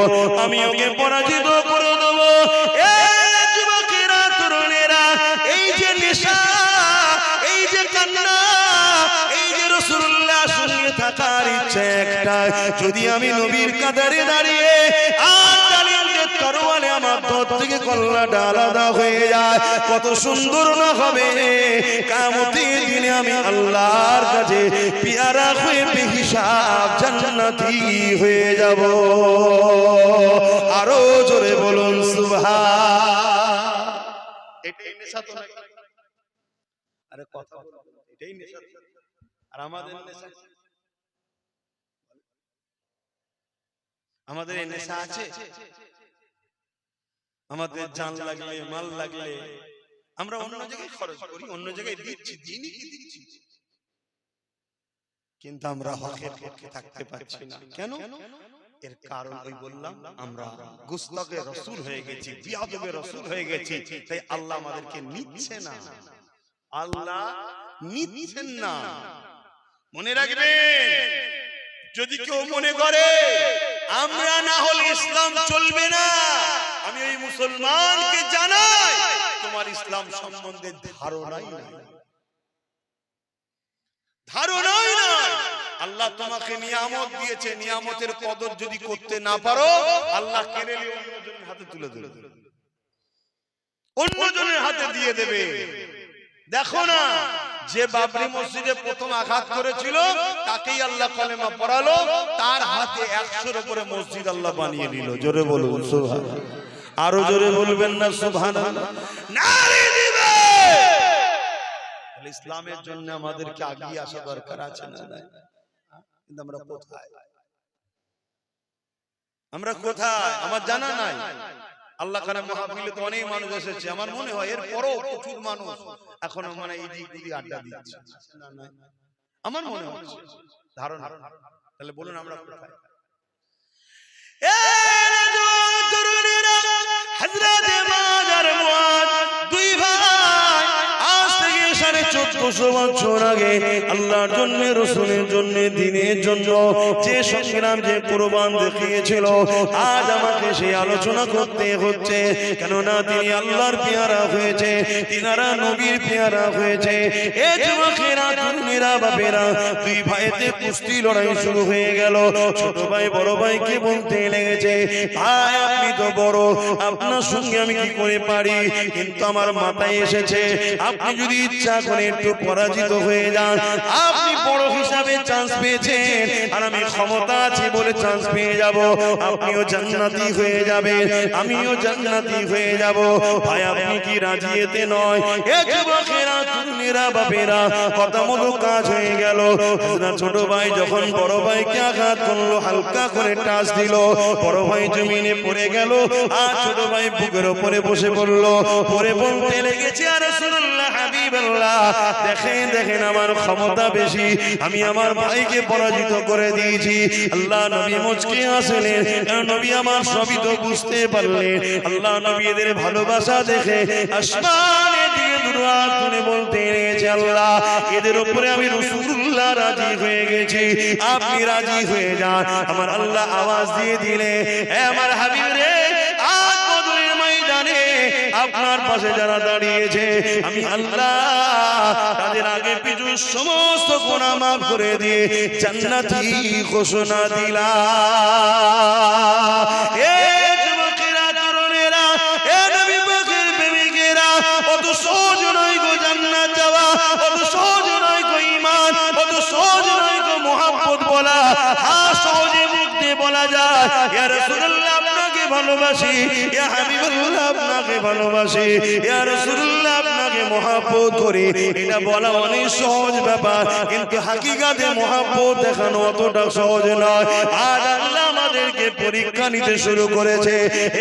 আমি ওকে পরাজিত করে দেবো। যুবকেরা, তরুণেরা, এই যে নেশা, এই যে কান্না, এই যে রাসূলুল্লাহর সঙ্গে থাকার ইচ্ছা একটা, যদি আমি নবীর কাতারে দাঁড়িয়ে আর জালিমদের তরবারে আমার দর থেকে কল্লাটা আলাদা হয়ে যায়, কত সুন্দর না হবে? কিয়ামতের দিনে আমি আল্লাহর কাছে পেয়ারা হয়ে বেহিসাব জান্নাতি হয়ে যাব। আরো জোরে বলুন সুবহান। এটাই নেশা তো নাকি? আরে কথা বলো, এটাই নেশা। আর আমাদের নেশা, আমাদের এই নেশা আছে? আমাদের জান লাগলে, মাল লাগলে আমরা অন্য জায়গায় খরচ করি, অন্য জায়গায় দিচ্ছি, দিনই কি দিচ্ছি, কিন্তু আমরা হকের পক্ষে থাকতে পারছি না। কেন? এর কারণ ওই বললাম, আমরা গুস্তাখে রাসূল হয়ে গেছি, বিয়াদবে রাসূল হয়ে গেছি, তাই আল্লাহ আমাদেরকে নিচ্ছে না, আল্লাহ নিচ্ছেন না। মনে রাখবেন, যদি কেউ মনে করে আমরা না হলে ইসলাম চলবে না, আমি ওই মুসলমানকে জানাই তোমার ইসলাম সম্বন্ধে ধারণাই নাই, ধারণাই নাই। আল্লাহ তোমাকে নিয়ামত দিয়েছে, নিয়ামতের কদর যদি করতে না পারো, আল্লাহ কেড়ে নিয়ে অন্যজনের হাতে তুলে দেবে, অন্যজনের হাতে দিয়ে দেবে। দেখো না, যে বাবরি মসজিদে প্রথম আঘাত করেছিল তাকেই আল্লাহ কালেমা পড়ালো, তার হাতে 100-এর উপরে মসজিদ আল্লাহ বানিয়ে নিল। জোরে বলুন সুবহানাল্লাহ। আরো জোরে বলবেন না সুবহানাল্লাহ? নারে দিবে। ইসলামের জন্য আমাদেরকে এগিয়ে আসা দরকার আছে না? কিন্তু আমরা কোথায়, আমরা কোথায় আমার জানা নাই। আল্লাহ কালাম মাহফিলে তো অনেক মানুষ এসেছে, আমার মনে হয় এরপরও প্রচুর মানুষ এখনো মানে এই দিক দিয়ে আড্ডা দিচ্ছে, আমার মনে হচ্ছে ধারণা। তাহলে বলুন আমরা কোথায়? হযরত মাজার মুআদ দুই ভাই আজ থেকে 1450 বছর আগে আল্লাহর জন্য, রাসূলের জন্য, দ্বীনের জন্য যে সংগ্রাম, যে কুরবান দেখিয়েছিল, আজ আমাকে সেই আলোচনা করতে হচ্ছে। কেননা তিনি আল্লাহর পেয়ারা হয়েছে, তিনারা নবীর পেয়ারা হয়েছে। এই যুবকেরা, তরুণেরা, বাপেরা, দুই ভাইতে কুস্তি লড়াই শুরু হয়ে গেল। ছোট ভাই বড় ভাইকে বলতে লেগেছে, ভাই আপনি তো বড়, আপনার সঙ্গে আমি কি করে পারি, কিন্তু আমার মাথায় এসেছে আপনি যদি ইচ্ছা করে একটু পরাজিত হয়ে যান, আপনি বড় হিসাবে চান্স পেয়েছেন, আর আমি ক্ষমতা আছে বলে চান্স পেয়ে যাব, আপনিও জান্নাতি হয়ে যাবেন, আমিও জান্নাতি হয়ে যাব। ভাই আপনি কি রাজি? এতে নয়। এ যুবকেরা, তরুণেরা, বাপেরা, কথা মতো কাজ হয়ে গেল। ছোট ভাই যখন বড় ভাইকে আঘাত করলো, হালকা করে টাচ দিল, বড় ভাই জমিনে পড়ে গেল, আর ছোট ভাই বুকের উপরে বসে পড়লো, পরে বলতে লেগেছে, আর রাসূলুল্লাহ হাবিবাল্লাহ, দেখেন দেখেন আমার ক্ষমতা বেশি, আমি আমার ভাইকে পরাজিত করে দিয়েছি। আল্লাহ নবী মুচকি হাসলেন, নবী আমার সবই তো বুঝতে পারলেন। আল্লাহ নবী এদের ভালোবাসা দেখে আসমানের দিকে দুটো হাত তুলে বলতে লেগেছে, আল্লাহ এদের উপরে আমি রাসূলুল্লাহ রাজি হয়ে গেছি, আপনি রাজি হয়ে যান। আমার আল্লাহ আওয়াজ দিয়ে দিলে, হে আমার হাবিব রে, আজ বদরের ময়দানে আপনার পাশে যারা দাঁড়িয়েছে, আমি আল্লাহ তাদের আগে পিছু সমস্ত গুনাহ মাফ করে দিয়ে জান্নাতি ঘোষণা দিলাম। এ যুবকেরা, তরুণেরা, এ নবী পাকের প্রেমিকেরা, অত সহজ নয় গো জান্নাত যাওয়া, অত সহজ নয় গো ঈমান, অত সহজ নয় গো মুহাব্বত বলা। হ্যাঁ, সহজে মুখ দিয়ে বলা যায়, ইয়া রাসূলুল্লাহ আপনাকে ভালোবাসি, ইয়া হাবিবাল্লাহ আপনাকে ভালোবাসি, ইয়া রাসূলুল্লাহ আপনাকে মহব্বত করি, এটা বলা অনেক সহজ ব্যাপার, কিন্তু হাকিকাতে মহব্বত দেখানো অতটা সহজ নয়। আজ আল্লাহ আমাদেরকে পরীক্ষা নিতে শুরু করেছে।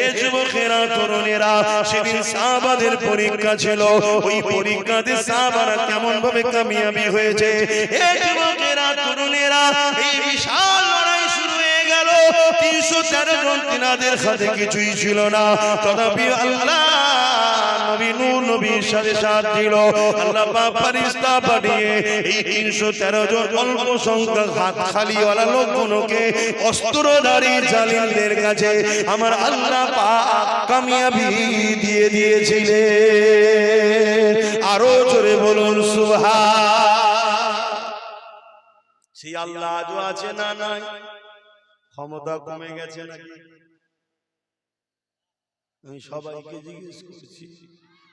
এ যুবকেরা, তরুণেরা, সেদিন সাহাবাদের পরীক্ষা ছিল, ওই পরীক্ষাতে সাহাবারা কেমন ভাবে কামিয়াবি হয়েছে। এ যুবকেরা, তরুণেরা, এই বিশাল লড়াই শুরু হয়ে গেল। 313 জন, তিনাদের হাতে কিছুই ছিল না, তথাপি আল্লাহ নবী নূর নবীর সাথে সাথ দিল। আল্লাহ পাক ফেরেশতা পাঠিয়ে এই 313 জন অল্প সংখ্যক হাত খালিওয়ালা লোকগুলোকে অস্ত্রধারী জালিমদের কাছে আমার আল্লাহ পাক কামিয়াবি দিয়ে দিয়েছিলেন। আরো জোরে বলুন সুবহান। সেই আল্লাহ আজও আছে না নাই? ক্ষমতা কমে গেছে নাকি? আমি সবাইকে জিজ্ঞেস করছি,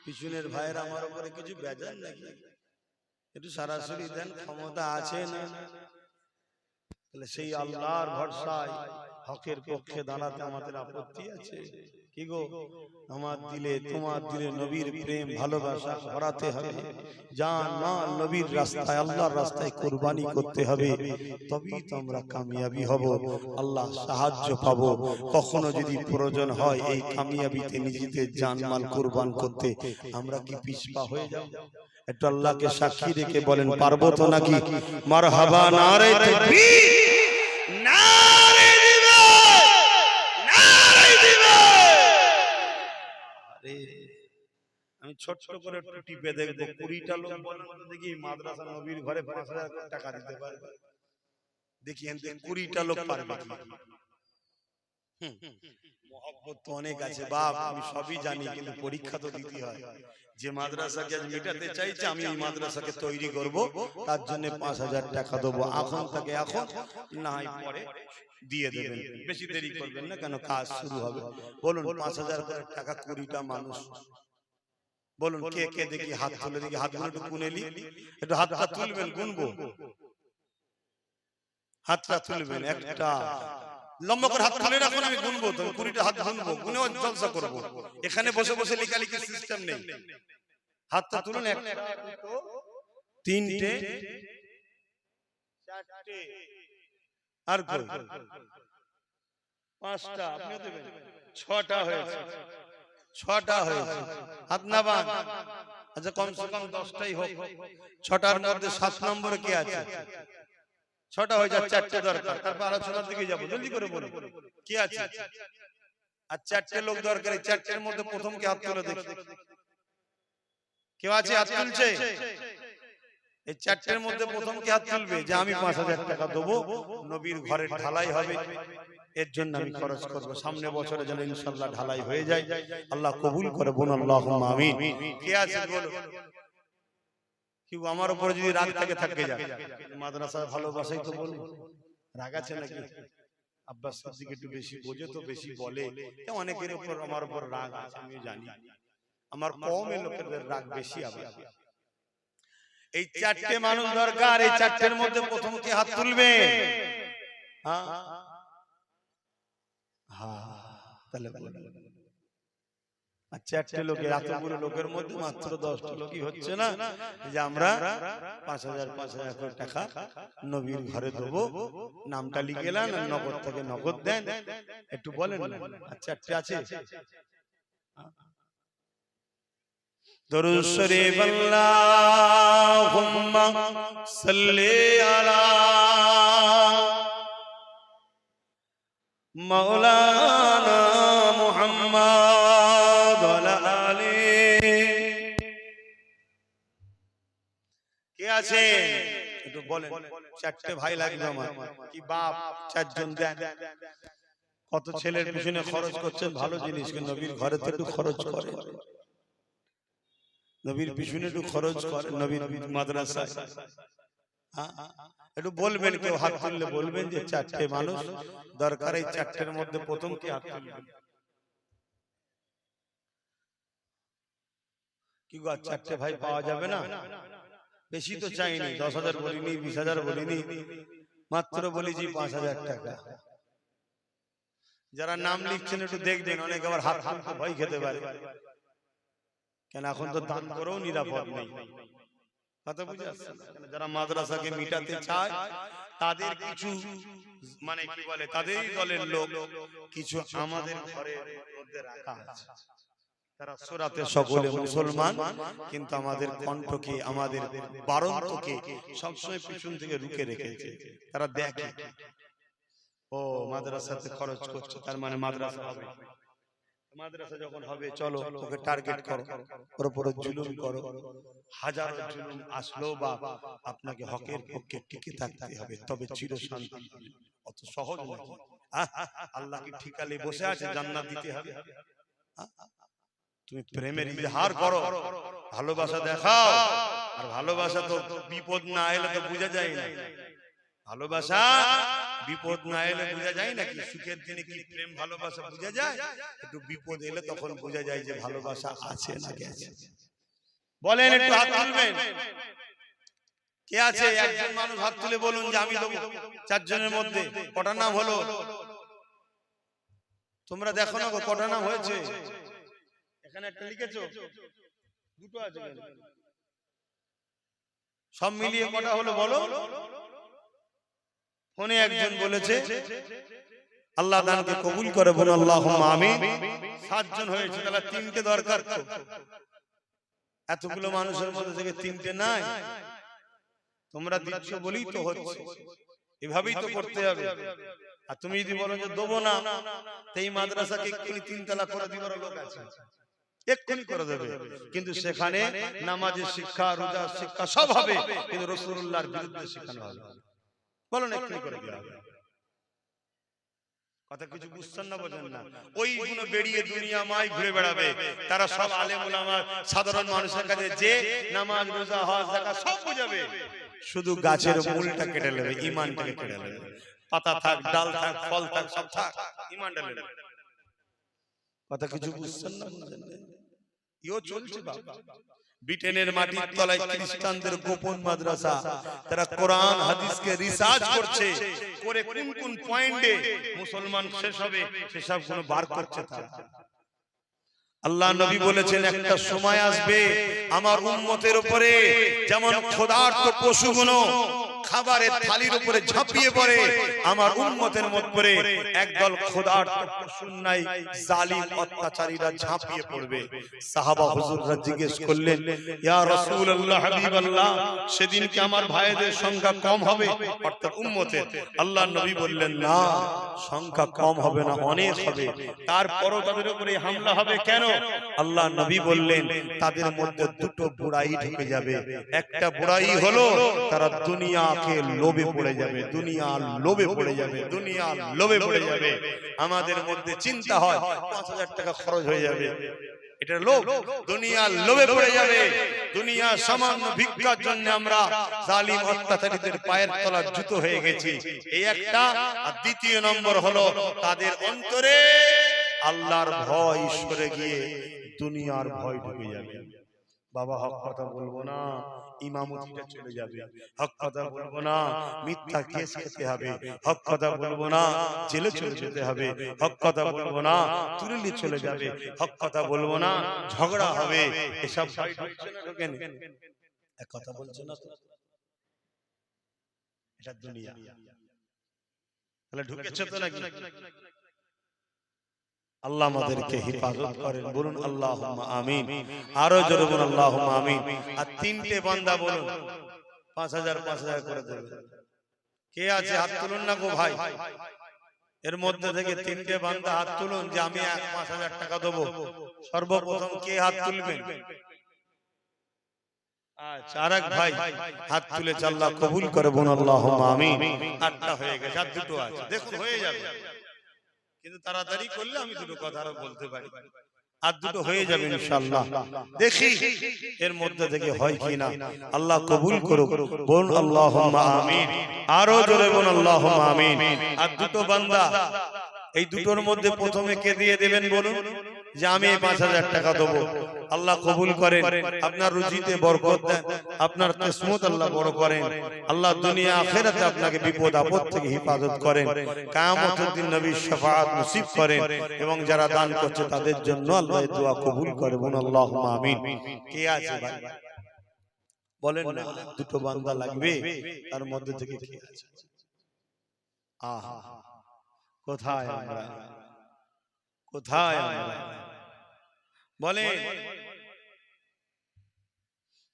পিছনের ভাইয়ের আমার উপরে কিছু বেজার নাকি? একটু সরাসরি দেন, ক্ষমতা আছে না? তাহলে সেই আল্লাহর ভরসায় হকের পক্ষে দাঁড়াতে আমাদের আপত্তি আছে কি গো? আমার দিলে তোমার দিলে নবীর প্রেম ভালোবাসা ভরাতে হবে, জান মাল নবীর রাস্তায় আল্লাহর রাস্তায় কুরবানি করতে হবে, তবেই তো আমরা কামিয়াবি হব, আল্লাহ সাহায্য পাবো। কখনো যদি প্রয়োজন হয় এই কামিয়াবিতে নিজেদের জান মাল কুরবান করতে, আমরা কি পিছপা হয়ে যাব? একটু আল্লাহকে সাক্ষী রেখে বলেন পারবো তো নাকি? মারহাবা, নারে তাকবীর, নারে দিবেন, নারে দিবেন। আরে আমি ছোট করে একটু টিপে দেখবো 20টা লোক বলেন তো দেখি মাদ্রাসা নবীর ঘরে 5000 টাকা দিতে পারবে? দেখি এনতে 20টা লোক পারবে কি? মহব্বত তো অনেক আছে বাপ, আমি সবই জানি, কিন্তু পরীক্ষা তো দিতে হয়। যে মাদ্রাসাকে আজ মেটাতে চাইছে আমি এই মাদ্রাসাকে তৈরি করব, তার জন্য 5000 টাকা দেবো। এখন থেকে এখন না হয় পরে দিয়ে দেবেন, বেশি দেরি করবেন না, কেন কাজ শুরু হবে। বলুন 5000 টাকা 20টা মানুষ, বলুন কে কে দেখি হাত তুলে, দেখি হাতগুলো একটু গুনেলি, একটু হাতটা তুলবেন, গুনবো, হাতটা তুলবেন, একটা লম্বা করে হাত তুলে রাখুন, আমি গুনবো, তো 20টা হাত গুনবো, গুনে জলসা করব। এখানে বসে বসে লেখালেখি সিস্টেম নেই। হাতটা তুলুন, একটা, দুটো, তিনটে, চারটে, আর কই 5টা, আপনিও দেবেন, 6টা হয়েছে, 6টা হয়েছে, হাত নাবান। আচ্ছা কমসে কম 10টাই হোক। 6টার মধ্যে 7 নম্বরে কে আছে? 6টা হয়ে যায়, 4টে দরকার, তারপর আলোচনার দিকে যাবো, জলদি করে বলুন কি আছে। আর 4টে লোক দরকার, এই 4টের মধ্যে প্রথম কে হাত তুলে দেখি, কেউ আছে হাত তুলছে? এই 4টের মধ্যে প্রথম কে হাত তুলবে যে আমি 5000 টাকা দেবো, নবীর ঘরের ঢালাই হবে, এর জন্য আমি খরচ করব, সামনে বছরে যেন ইনশাআল্লাহ ঢালাই হয়ে যায়, আল্লাহ কবুল করে, বলুন আল্লাহুম্মা আমিন। কে আছে বলো? কি আমার উপরে যদি রাগ থেকে থাকে যায়, মাদ্রাসা ভালোবাসাই তো বলুন, রাগ আছে নাকি? আব্বাস সিদ্দিক একটু বেশি বোঝে তো বেশি বলে, অনেকের উপর আমার উপর রাগ আছে, আমি জানি, আমার কওমের লোকেদের রাগ বেশি। আবার এই 4টে মানুষ দরকার, এই 4টের মধ্যে প্রথম কে হাত তুলবে? হ্যাঁ হ্যাঁ, তাহলে আর 4টে লোকের, এতগুলো লোকের মধ্যে মাত্র 10টা লোকই হচ্ছে না যে আমরা 5000 টাকা নবীর ঘরে দেবো, নামটা লিখে নেন, নগদ থেকে নগদ দেন, একটু বলেন। আর 4টে আছে? দরুদ শরীফ আল্লাহুম্মা সাল্লি আলা মাওলানা মুহাম্মদ ওয়া আলি। কে আছে একটু বলেন? 4টে ভাই লাগবে আমার, কি বাপ 4 জন দেন। কত ছেলের পিছনে খরচ করছেন, ভালো জিনিস, কিন্তু নবীর ঘরে তো একটু খরচ করেন, নবীর পিছনে একটু খরচ করেন, নবীর মাদ্রাসায় একটু বলবেন। কেউ হাত তুললে বলবেন যে 4টে মানুষ দরকার, এই 4টের মধ্যে প্রথম কে হাত তুলবেন? কি গো 4টে ভাই পাওয়া যাবে না? বেশি তো চাইনি, 10,000 বলিনি, 20,000 বলিনি, মাত্র বলেছি 5,000 টাকা। যারা নাম লিখছেন একটু দেখবেন, অনেকে আবার হাত তুলতে ভয় খেতে পারে, কেন এখন তো দান করেও নিরাপদ নেই, কথা বুঝে আসছে? যারা মাদ্রাসাকে মিটাতে চায় তাদের কিছু মানে কি বলে, তাদেরই দলের লোক কিছু আমাদের ঘরের মধ্যে রাখা আছে, তারা সূরাতে সকলে মুসলমান, কিন্তু আমাদের কণ্ঠকে, আমাদের বারন্তকে সবসময় পিছন থেকে রুখে রেখেছে। তারা দেখে ও মাদ্রাসাতে খরচ করছে, তার মানে মাদ্রাসা হবে, মাদ্রাসা যখন হবে চলো ওকে টার্গেট করো, ওর উপরে জুলুম করো, হাজারো জুলুম আসলো বা আপনাকে হকের পক্ষে টিকে থাকতে হবে, তবে চির শান্তি। অত সহজ নাকি? আল্লাহ কি ঠিকালে বসে আছে জান্নাত দিতে হবে? তুমি প্রেমের ইজহার করো, ভালোবাসা দেখাও, আর ভালোবাসা তো বিপদ না এলে তো বোঝা যায় না, ভালোবাসা বিপদ না এলে বোঝা যায় নাকি? সুখের দিনে কি প্রেম ভালোবাসা বোঝা যায়? একটু বিপদ এলে তখন বোঝা যায় যে ভালোবাসা আছে না গেছে। বলেন, একটু হাত তুলবেন। কে আছে? একজন মানুষ হাত তুলে বলুন যে আমি দেবো। 4 জনের মধ্যে কটা নাম হলো? তোমরা দেখো না গো কটা নাম হয়েছে? এখানে একটা লিখেছো, দুটো আছে কেন? সব মিলিয়ে কটা হলো বলো? ফোনে একজন বলেছে আল্লাহ দানকে কবুল করে, বলো আল্লাহুম্মা আমিন। 7 জন হয়েছে, তাহলে 3টে দরকার তো। এতগুলো মানুষের মধ্যে থেকে 3টে নাই, তোমরা দিচ্ছ বলেই তো হচ্ছে, এভাবেই তো করতে হবে। আর তুমি যদি বলো যে দেবো না, এই মাদ্রাসাকে এক্ষুনি 3 তলা করে দিবার লোক আছে, এক্ষুনি করে দেবে, কিন্তু সেখানে নামাজের শিক্ষা, রোজার শিক্ষা সব হবে, কিন্তু রাসূলুল্লাহর বিরুদ্ধে শেখানো হবে। বলো না এক্ষুনি করে দেওয়া হবে। কথা কিছু বুঝছেন না, বোঝেন না? ওইগুলো বেরিয়ে দুনিয়া মাই ঘুরে বেড়াবে, তারা সব আলেম ওলামা সাধারণ মানুষের কাছে যে নামাজ রোজা হজ যাকাত সব বুঝাবে, শুধু গাছের মূলটা কেটে নেবে, ঈমানটাকে কেটে নেবে। পাতা থাক, ডাল থাক, ফল থাক, সব থাক, ঈমানটা নেবে। কথা কিছু বুঝছেন না, বুঝেন না? ইও চলছে বাবা। ব্রিটেনের মাটির তলায় খ্রিস্টানদের গোপন মাদ্রাসা, তারা কোরআন হাদিসকে রিসার্চ করছে, করে কোন কোন পয়েন্টে মুসলমান শেষ হবে সেসব গুলো বার করছে তারা। আল্লাহ নবী বলেছেন একটা সময় আসবে আমার উম্মতের উপরে যেমন ক্ষুধার্ত পশুগুলো খাবারের থালির উপরে ঝাঁপিয়ে পড়ে, আমার উম্মতের মধ্যে একদল ক্ষুধার্ত পশুর নাই জালিম অত্যাচারীরা ঝাঁপিয়ে পড়বে। সাহাবা হুজুররা জিজ্ঞেস করলেন, ইয়া রাসূলুল্লাহ, হাবিবাল্লাহ, সেদিন কি আমার ভাইদের সংখ্যা কম হবে, অর্থাৎ উম্মতের? আল্লাহ নবী বললেন, না, সংখ্যা কম হবে না, অনেক হবে। তারপরও তাদের উপরে হামলা হবে কেন? আল্লাহ নবী বললেন, তাদের মধ্যে দুটো বুড়াই ঢুকে যাবে। একটা বুড়াই হলো তারা দুনিয়াকে লোভে পড়ে যাবে, দুনিয়ার লোভে পড়ে যাবে, দুনিয়ার লোভে পড়ে যাবে। আমাদের মধ্যে চিন্তা হয় 5000 টাকা খরচ হয়ে যাবে, এটা লোভ, দুনিয়ার লোভে পড়ে যাবে। দুনিয়া সামান্য ভিক্ষার জন্য আমরা জালিম অত্যাচারীদের পায়ের তলার জুতো হয়ে গেছি, এই একটা। আর দ্বিতীয় নম্বর হলো তাদের অন্তরে আল্লাহর ভয় সরে গিয়ে দুনিয়ার ভয় ঢুকে যাবে। বাবা হক কথা বলবো না, ইমামতিটা চলে যাবে। হক কথা বলবো না, মিথ্যা কেস খেতে হবে। হক কথা বলবো না, জেলে চলে যেতে হবে। হক কথা বলবো না, তুরলি চলে যাবে। হক কথা বলবো না, ঝগড়া হবে। এসব ভয় ঢুকছে না, ঢোকেন? এক কথা বলছো না তো, এটা দুনিয়া। তাহলে ঢুকেছে তো নাকি? আল্লাহ আমাদেরকে হেফাজত করেন, বলুন আল্লাহুম্মা আমিন। আরো জোরে বলুন আল্লাহুম্মা আমিন। আর 3টে বান্দা বলুন 5000 5000 করে দেবে। কে আছে হাত তুলুন না গো ভাই, এর মধ্যে থেকে 3টে বান্দা হাত তুলুন যে আমি 5000 টাকা দেবো। সর্বপ্রথম কে হাত তুলবেন? আচ্ছা, আরেক ভাই হাত তুলেছে, আল্লাহ কবুল করে, বলুন আল্লাহুম্মা আমিন। 8টা হয়ে গেছে, আর 2টো আছে, দেখুন হয়ে যাবে, কিন্তু তাড়াতাড়ি করলে আমি দুটো কথা আরো বলতে পারি। আর 2টো হয়ে যাবে ইনশাআল্লাহ। দেখি এর মধ্যে থেকে হয় কিনা, আল্লাহ কবুল করুক, বলুন আল্লাহুম্মা আমিন। আরো জোরে বলুন আল্লাহুম্মা আমিন। আর 2টো বান্দা, এই 2টোর মধ্যে প্রথমে কে দিয়ে দেবেন বলুন? যে আমি 5000 টাকা দেবো। আল্লাহ কবুল করেন, আপনার রুজিতে বরকত দেন, আপনার কিসমত আল্লাহ বড় করেন। আল্লাহ দুনিয়া আখিরাতে আপনাকে বিপদ আপদ থেকে হেফাজত করেন, কিয়ামতের দিন নবীর শাফাআত নসিব করেন, এবং যারা দান করছে তাদের জন্য আল্লাহ এই দোয়া কবুল করে, বলুন আল্লাহুম্মা আমিন। কে আছে ভাই বলেন না? 2টো বান্দা লাগবে, তার মধ্যে থেকে কে আছে? আহা, কোথায় আমরা, কোথায় আমরা? বলেন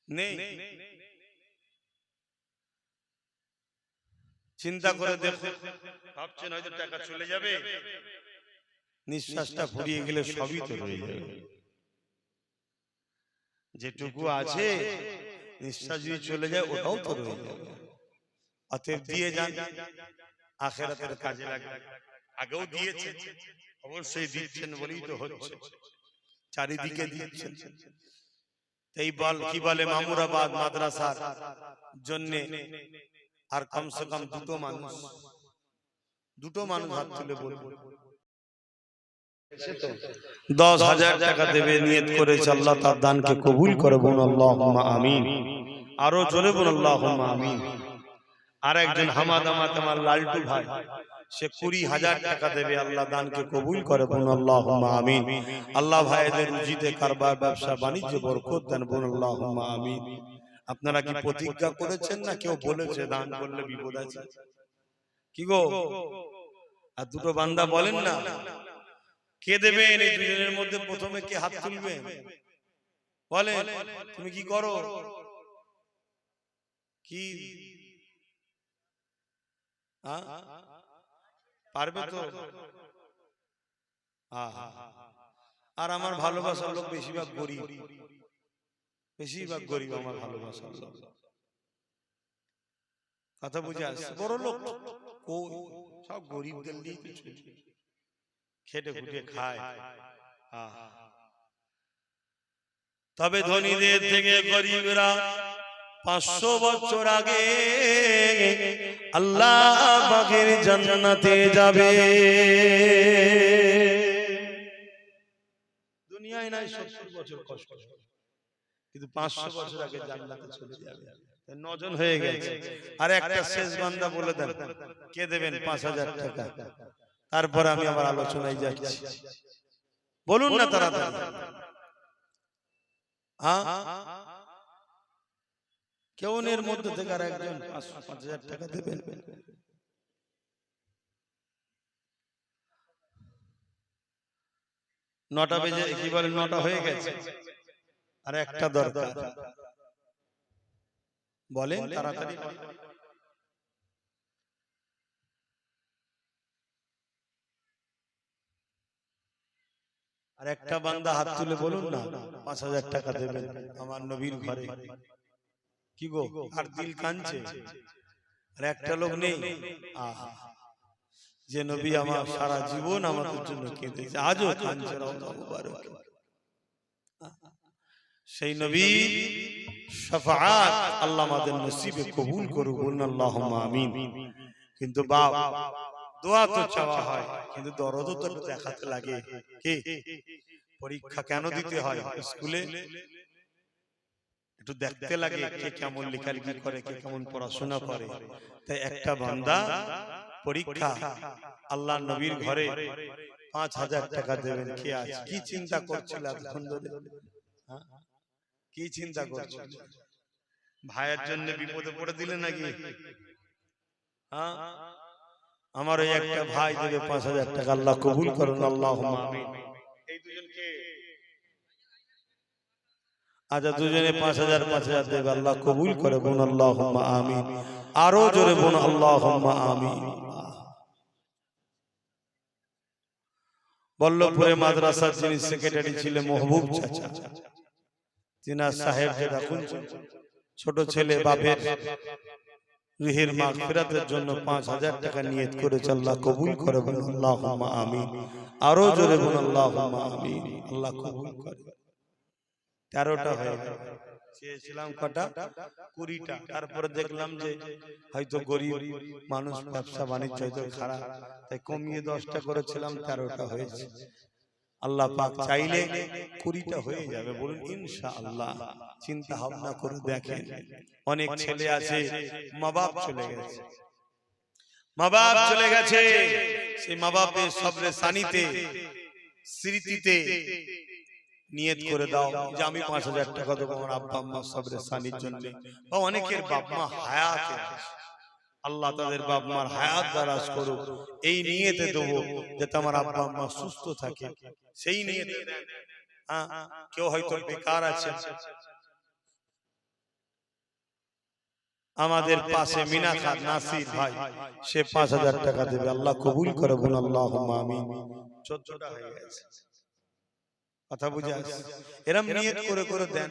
নেই? চিন্তা করে দেখো, ভাবছেন হয়তো টাকা চলে যাবে, নিঃশ্বাসটা ফুরিয়ে গেলে সবই তো রয়ে যাবে। যেটুকু আছে নিঃশ্বাস যদি চলে যায় ওটাও তো রয়ে যাবে। অতএব দিয়ে যান, আখিরাতের কাজে লাগবে। আগেও দিয়েছে, অবশ্যই দিচ্ছেন বলেই তো হচ্ছে, চারিদিকে দিচ্ছেন। এই বল কি বলে মামুরাবাদ মাদ্রাসার জন্য আর কমসে কম 2টো মানুষ হাত তুলে বলবো 10,000 টাকা দেবে, নিয়ত করেছে, আল্লাহ তার দানকে কবুল করে, বলুন আল্লাহুম্মা আমিন। আরো জোরে বলুন আল্লাহুম্মা আমিন। আর একজন হামাদামাত আমার লালটু ভাই, সে 20,000 টাকা দেবে। আল্লাহ দানকে কবুল করে, বলুন আল্লাহুম্মা আমিন। আল্লাহ ভাইদের রুজিতে কারবার ব্যবসা বাণিজ্য বরকত দেন, বলুন আল্লাহুম্মা আমিন। আপনারা কি প্রতিজ্ঞা করেছেন না কেউ বলেছে দান করলে বিপদ আছে? কি গো, আর দুটো বান্দা বলেন না কে দেবেন? এই দুজনের মধ্যে প্রথমে কে হাত তুলবে? বলেন, তুমি কি করো? কি পারবে তো? আর আমার ভালোবাসার লোক বেশিরভাগ গরিব, বেশিরভাগ গরিব আমার ভালোবাসার লোক। কথা বুঝে আসছে? বড় লোক সব গরিবদের নিয়ে খেটে খুটে খায়। তবে ধনীদের থেকে গরিবরা 500 বছর আগে আল্লাহ পাকের জান্নাতে যাবে। দুনিয়ায় নাই 70 বছর কষ্ট, কিন্তু 500 বছর আগে জান্নাতে চলে যাবে। 9 জন হয়ে গেছে। আর একটা শেষ বান্দা বলে দেন কে দেবেন 5000 টাকা। তারপর আমি আবার আলোচনায় যাচ্ছি, বলুন না তাড়াতাড়ি। কেউ এর মধ্যে থেকে আর একজন 5000 টাকা দেবেন? নটা বেজে কি বলে, 9টা হয়ে গেছে, আর একটা দরকার। বলেন তাড়াতাড়ি। আর একটা বান্দা হাত তুলে বলুন না 5000 টাকা দেবেন আমার নবীর ঘরে। কি গো, আর দিল কাঁদছে? আর একটা লোক নেই? যে নবী আমার সারা জীবন আমাদের জন্য কেঁদেছে, আজও কাঁদছে। রওজা মুবারক, সেই নবী শাফাআত আল্লাহ আমাদের নসিবে কবুল করুক, বলুন আল্লাহুম্মা আমিন। কিন্তু বাপ, দোয়া তো চাওয়া হয়, কিন্তু দরদও তো দেখাতে লাগে। কি পরীক্ষা কেন দিতে হয়? স্কুলে একটু দেখতে লাগে কে কেমন লেখালেখি করে, কে কেমন পড়াশোনা করে। তাই একটা বান্দা পরীক্ষা আল্লাহ নবীর ঘরে 5000 টাকা দেবেন। কে আছে? কি চিন্তা করছিল এতক্ষণ ধরে? কি চিন্তা করছিল? ভাইয়ের জন্য বিপদে পড়ে দিলে নাকি? আমার ওই একটা ভাই দেবে 5000 টাকা, আল্লাহ কবুল করুন, আল্লাহুম্মা আমিন। এই দুজনকে আচ্ছা, দুজনে 5000 দেবে, আল্লাহ কবুল করে, বলুন আল্লাহুম্মা আমিন। আরো জোরে বলুন আল্লাহুম্মা আমিন। বল্লভপুরে মাদ্রাসার যিনি সেক্রেটারি ছিলেন মাহবুব চাচা, তিনার সাহেব যেটা ছোট ছেলে বাপের রুহের মাগফিরাতের জন্য 5000 টাকা নিয়ত করেছে, আল্লাহ কবুল করে, বলুন আল্লাহুম্মা আমিন। আরো জোরে বলুন আল্লাহুম্মা আমিন। আল্লাহ কবুল করে। 13টা হয়ে গেল। চেয়েছিলাম কটা? 20টা। তারপরে দেখলাম যে হয়তো গরিব মানুষ, ব্যবসা বাণিজ্য হয়তো খারাপ, তাই কমিয়ে 10টা করেছিলাম, 13টা হয়েছে। আল্লাহ পাক চাইলে 20টা হয়ে যাবে, বলুন ইনশাআল্লাহ। চিন্তা ভাবনা করে দেখেন, অনেক ছেলে আছে মা বাপ চলে গেছে, মা বাপ চলে গেছে, সেই মা বাপের সবরে সানিতে স্মৃতিতে নিয়ত করে দাও যে আমি 5000 টাকা দেবো আমার আব্বা আম্মা সবরে সানির জন্য। বা অনেকের বাপ মা হায়াতে আছে, আল্লাহ তাদের বাপ মার হায়াত দারাজ করুক, এই নিয়তে দেবো যাতে আমার আব্বা আম্মা সুস্থ থাকে, সেই নিয়তে দেন। কেউ হয়তো বেকার আছে, আমাদের পাশে মিনাখার নাসির ভাই, সে 5000 টাকা দেবে, আল্লাহ কবুল করে, বলুন আল্লাহুম্মা আমিন। 14টা হয়ে গেছে। কথা বুঝে আসছে? এরম নিয়ত করে করে দেন,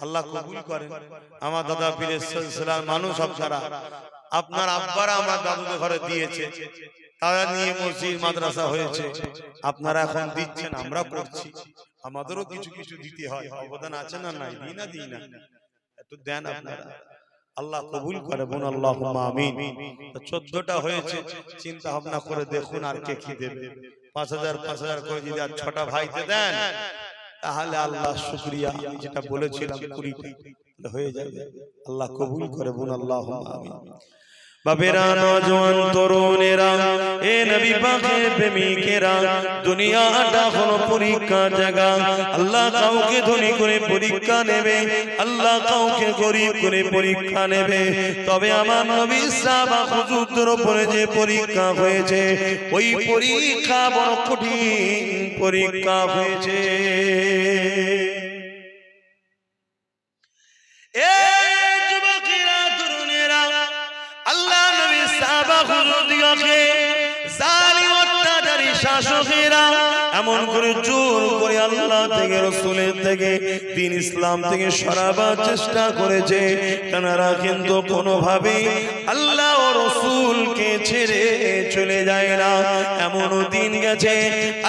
আল্লাহ কবুল করেন। আমার দাদা পীরের সিলসিলার মানুষ আপনারা, আপনার আব্বারা আমার দাদুদের ঘরে দিয়েছে, তারা নিয়ে মসজিদ মাদ্রাসা হয়েছে, আপনারা এখন দিচ্ছেন, আমরা করছি, আমাদেরও কিছু কিছু দিতে হয়, অবদান আছে না? নাই, দিই না, একটু দেন আপনারা, আল্লাহ কবুল করে, বলুন আল্লাহুম্মা আমিন। 14টা হয়েছে, চিন্তা ভাবনা করে দেখুন আর কে কি দেবে। 5000 করে যদি আর 6টা ভাইতে দেন, তাহলে আল্লাহ শুকরিয়া, আমি যেটা বলেছিলাম 20টা হয়ে যাবে, আল্লাহ কবুল করে, বলুন আল্লাহুম্মা আমিন। বাপেরা, নওজোয়ান তরুণেরা, এ নবী পাকের প্রেমিকেরা, দুনিয়াটা হলো পরীক্ষা জায়গা। আল্লাহ কাউকে ধনী করে পরীক্ষা নেবে, আল্লাহ কাউকে গরিব করে পরীক্ষা নেবে। তবে আমার নবী সাহাবা হুজুরদের উপরে যে পরীক্ষা হয়েছে, ওই পরীক্ষা বড় কঠিন পরীক্ষা হয়েছে। আল্লাহ নবী সাহাবা হুজুরদিগকে জালিম অত্যাচারী শাসকেরা এমন করে জোর করে আল্লাহ থেকে, রাসূলের থেকে, দ্বীন ইসলাম থেকে সরাবার চেষ্টা করেছে। তারা কিন্তু কোনোভাবে আল্লাহ ও রাসূলকে ছেড়ে চলে যায় না। এমনও দিন গেছে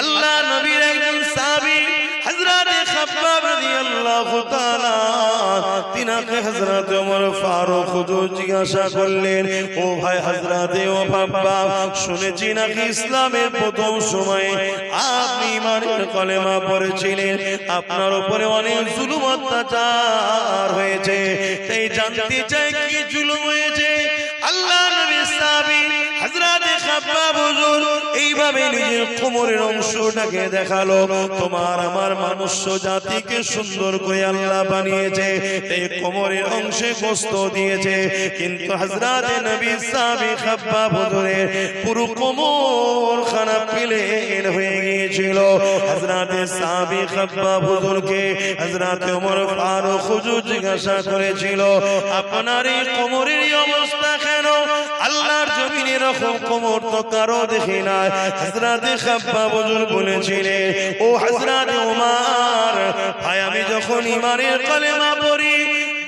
আল্লাহ নবীর একজন সাহাবী হযরত খাব্বাব রাদিয়াল্লাহু তাআলা তিনাকে হযরত ওমর ফারুক হুজুর জিজ্ঞাসা করলেন, ও ভাই হযরতে ও খাব্বাব, শুনেছি নাকি ইসলামের প্রথম সময়ে আপনি ঈমানের কলেমা পড়েছিলেন, আপনার উপরে অনেক জুলুম অত্যাচার হয়েছে, তাই জানতে চাই কি জুলুম হয়েছে? আল্লাহ নবীর সাহাবী হযরত খাব্বাব হুজুর এইভাবে নিজের কোমরের অংশটাকে দেখালো, তোমার আমার মনুষ্য জাতিকে সুন্দর করে আল্লাহ বানিয়েছে, এই কোমরের অংশে গোশত দিয়েছে, কিন্তু হযরত নবী সাহাবী খাব্বাব হুজুরের পুরো কোমর খানা প্লেন হয়ে গিয়েছিল। হযরত সাহাবী খাব্বাব হুজুরকে হযরত ওমর ফারুক হুজুর জিজ্ঞাসা করেছিল, আপনার এই কোমরের অবস্থা কেন? আল্লাহর জমিনে এরকম কোমর তো কারো দেখি না। হযরত খাব্বাব হুজুর বলেছিলেন, ও হযরত ওমর ভাই, আমি যখন ঈমানের কলেমা পড়ি,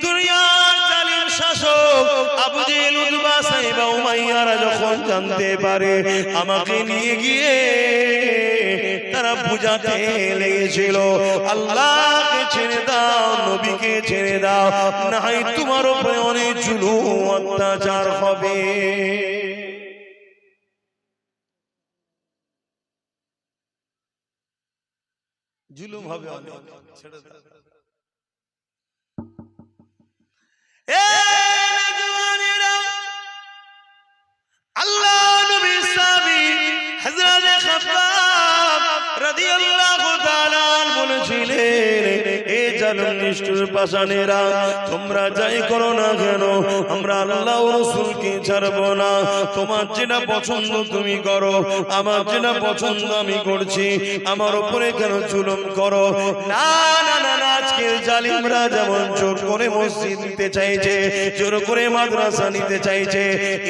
দুনিয়ার জালিম শাসক আবু জেহেল, উতবা, সাইবা, উমাইয়ারা যখন জানতে পারে, আমাকে নিয়ে গিয়ে তারা বুঝাতে লেগেছিল, আল্লাহকে ছেড়ে দাও, নবীকে ছেড়ে দাও, না হয় তোমার উপরে অনেক জুলুম অত্যাচার হবে। জুলুম হবে অনেক, ছেড়ে দাও। আল্লাহ নবীর সাহাবী হযরত খাব্বাব রাদিয়াল্লাহু তাআলা বলেছিলেন, এ জালিম নিষ্ঠুর পাষাণেরা, তোমরা যাই করো না কেন, আমরা আল্লাহ ও রাসূলকে ছাড়ব না। তোমার যেটা পছন্দ তুমি করো, আমার যেটা পছন্দ আমি করছি, আমার উপরে কেন জুলুম করো? না না না, আজকের জালিমরা যেমন জোর করে মসজিদ নিতে চাইছে, জোর করে মাদ্রাসা নিতে চাইছে,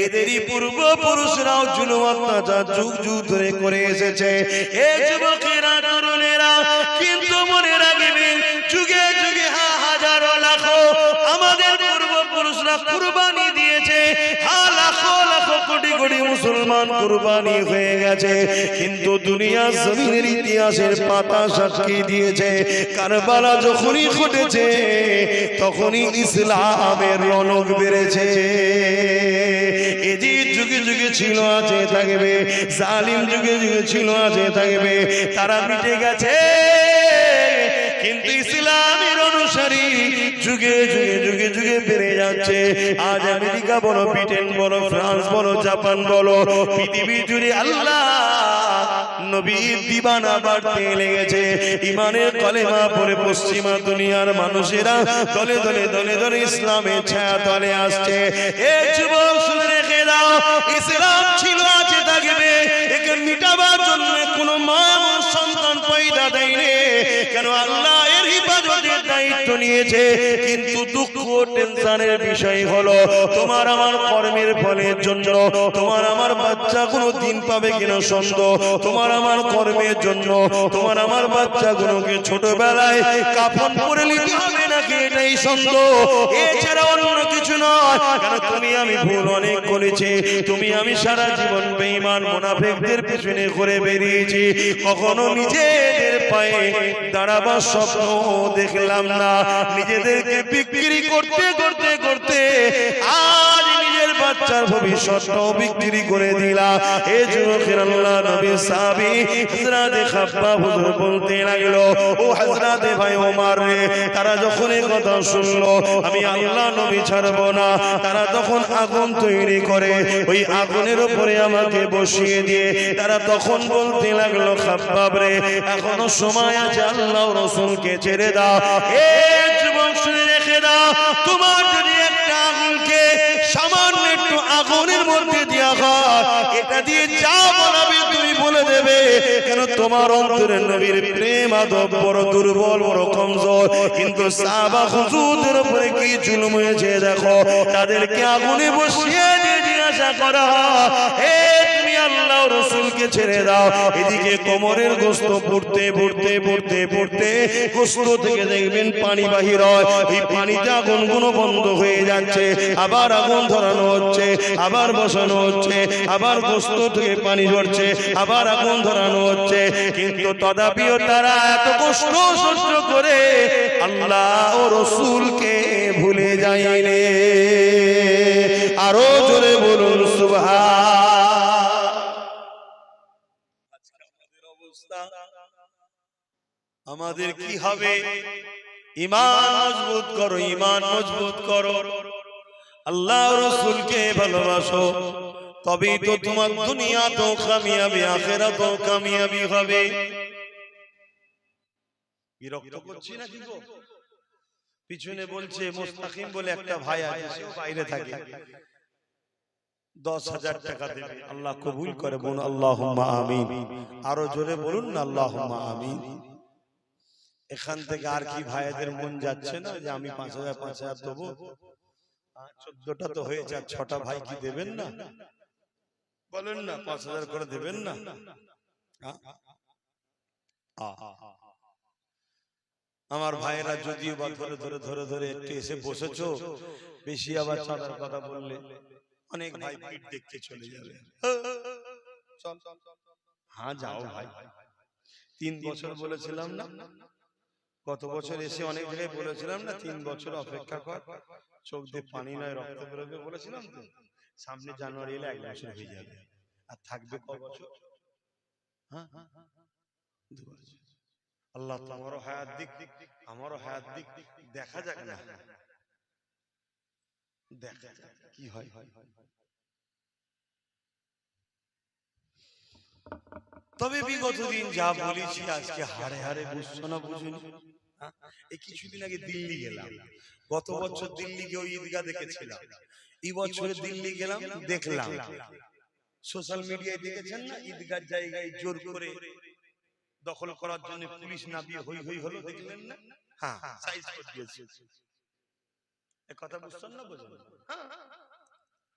এদেরই পূর্বপুরুষরাও জুলুম অত্যাচার যুগ যুগ ধরে করে এসেছে। এ যুবকেরা, তরুণেরা, কিন্তু মনে রাখবেন, যুগে যুগে হাজারো লাখো আমাদের পূর্বপুরুষরা কুরবানি দিয়েছে, লাখো লাখো কোটি কোটি মুসলমান কুরবানি হয়ে গেছে, কিন্তু দুনিয়া জমিনের ইতিহাসের পাতা সাক্ষী দিয়েছে, কারবালা যখনই ঘটেছে তখনই ইসলামের রনক বেড়েছে। এজি যুগে যুগে ছিল, আছে, থাকবে, জালিম যুগে যুগে ছিল, আছে, থাকবে, তারা মিটে গেছে, কিন্তু ইসলামের অনুসারী যুগে যুগে যুগে যুগে বেড়ে যাচ্ছে। আজ আমেরিকা বলো, ব্রিটেন বলো, ফ্রান্স বলো, জাপান বলো, পৃথিবী জুড়ে আল্লাহ নবীর দিবানা বাড়তে লেগেছে। ঈমানের কলেমা পড়ে পশ্চিমা দুনিয়ার মানুষেরা দলে দলে দলে দলে ইসলামের ছায়া তলে আসছে। এ যুবক, শুনে রেখে দাও, ইসলাম ছিল, আছে, থাকবে, একে মিটাবার জন্য কোনো মা সন্তান পয়দা দেয়নি। কেন? আল্লাহ এর হিফাজতের দায়িত্ব নিয়েছে। কিন্তু দুঃখ টেনশনের বিষয় হলো, তোমার আমার কর্মের ফলের জন্য তোমার আমার বাচ্চা কোনো দিন পাবে কিনা সন্দেহ, তোমার আমার কর্মের জন্য তোমার আমার বাচ্চাগুলোকে ছোটবেলায় কাফন পরে নিতে হবে নাকি, এটাই সন্দেহ, এছাড়া অন্য কিছু নয়। কেন? তুমি আমি ভুল অনেক করেছি, তুমি আমি সারা জীবন বেঈমান মুনাফিকদের পেছনে ঘুরে বেরিয়েছি, কখনো নিজেদের পায়ে দাঁড়াবার স্বপ্ন দেখলাম না। নিজেদেরকে বিক্রি করতে করতে করতে আজ নিজের বাচ্চার ভবিষ্যৎটাও বিক্রি করে দিলা। এই যুবকের আল্লাহ নবী সাহাবী হযরতে খাব্বাব হুজুর বলতে লাগলো, ও হযরতে ভাই ওমর রে, তারা যখন এই কথা শুনলো আমি আল্লাহ নবী ছাড়বো না, তারা তখন আগুন তৈরি করে ওই আগুনের উপরে আমাকে বসিয়ে দিয়ে তারা তখন বলতে লাগলো, খাব্বাব রে, এখনো সময় আছে, আল্লাহ রাসূলকে ছেড়ে দাও। এই যুবক শুনে রেখে দাও, তোমার যদি একটা আগুনকে সামান্য একটু আগুনের মধ্যে দেওয়া হয়, এটা দিয়ে যা বলাবে তুমি বলে দেবে, কেন তোমার অন্তরে নবীর প্রেম আদব বড় দুর্বল, বড় কমজোর। কিন্তু সাহাবা হুজুরদের উপরে কি জুলুম হয়েছে দেখো, তাদেরকে আগুনে বসিয়ে দিয়ে জিজ্ঞাসা করা, হে তুমি আল্লাহ রাসূলকে ছেড়ে দাও। এদিকে কোমরের গোশত পড়তে পড়তে পড়তে পড়তে গোশত থেকে দেখবেন পানি বাহির হয়, এই পানিতে আগুনগুলো বন্ধ হয়ে যাচ্ছে, আবার আগুন ধরানো হচ্ছে, আবার বসানো হচ্ছে, আবার গোশত থেকে পানি ঝরছে, আবার আগুন ধরানো হচ্ছে। কিন্তু তথাপিও তারা এত কষ্ট সহ্য করে আল্লাহ ও রাসূলকে ভুলে যায়নি। আরো জোরে বলুন সুবহান। আমাদের অবস্থা, আমাদের কি হবে? ঈমান মজবুত করো, ঈমান মজবুত করো, আল্লাহ রাসূলকে ভালোবাসো, তবেই তো তোমার দুনিয়াতেও কামিয়াবি, আখিরাতেও কামিয়াবি হবে। বিরক্ত করছি না কি গো? পিছনে বলছে মুস্তাকিম বলে একটা ভাই আছে, সেও বাইরে থাকে, 10,000 টাকা দেবে, আল্লাহ কবুল করে, বলুন আল্লাহুম্মা আমিন। আরো জোরে বলুন না আল্লাহুম্মা আমিন। এখান থেকে আর কি ভাইদের মন যাচ্ছে না যে আমি 5,000 দেবো? 14টা তো হয়েছে, 6টা ভাই কি দেবেন না? বলেন না 5,000 করে দেবেন না? আমার ভাইয়েরা যদিও বা ধরে ধরে ধরে ধরে একটু এসে বসেছো, বেশি আবার চাঁদার কথা বললে অনেক ভাই পিঠ দেখতে চলে যাবে। হ্যাঁ যাও ভাই, 3 বছর বলেছিলাম না? গত বছর এসে অনেক জায়গায় বলেছিলাম না 3 বছর অপেক্ষা কর, চোখ দিয়ে পানি নয় রক্ত বেরোবে বলেছিলাম তো। সামনে জানুয়ারি এলে 1 বছর হয়ে যাবে, আর থাকবে কত বছর? হ্যাঁ 2 বছর। আল্লাহ তোমারও হায়াত দিক, আমারও হায়াত দিক, দেখা যাক না, দেখা যাক কি হয়। তবে বিগত দিন যা বলেছি আজকে হারে হারে বুঝছো না বুঝুনি? এই কিছুদিন আগে দিল্লি গেলাম, গত বছর দিল্লি গিয়ে ঈদগাহ দেখেছিলাম, এই বছর দিল্লি গেলাম, দেখলাম সোশ্যাল মিডিয়ায় দেখেছেন না, ঈদগাহ জায়গায় জোর করে দখল করার জন্য পুলিশ নামিয়ে হই হই হলো, দেখলেন না? হ্যাঁ সাইজ করে দিয়েছে। এই কথা বুঝছেন না? বুঝলেন? হ্যাঁ,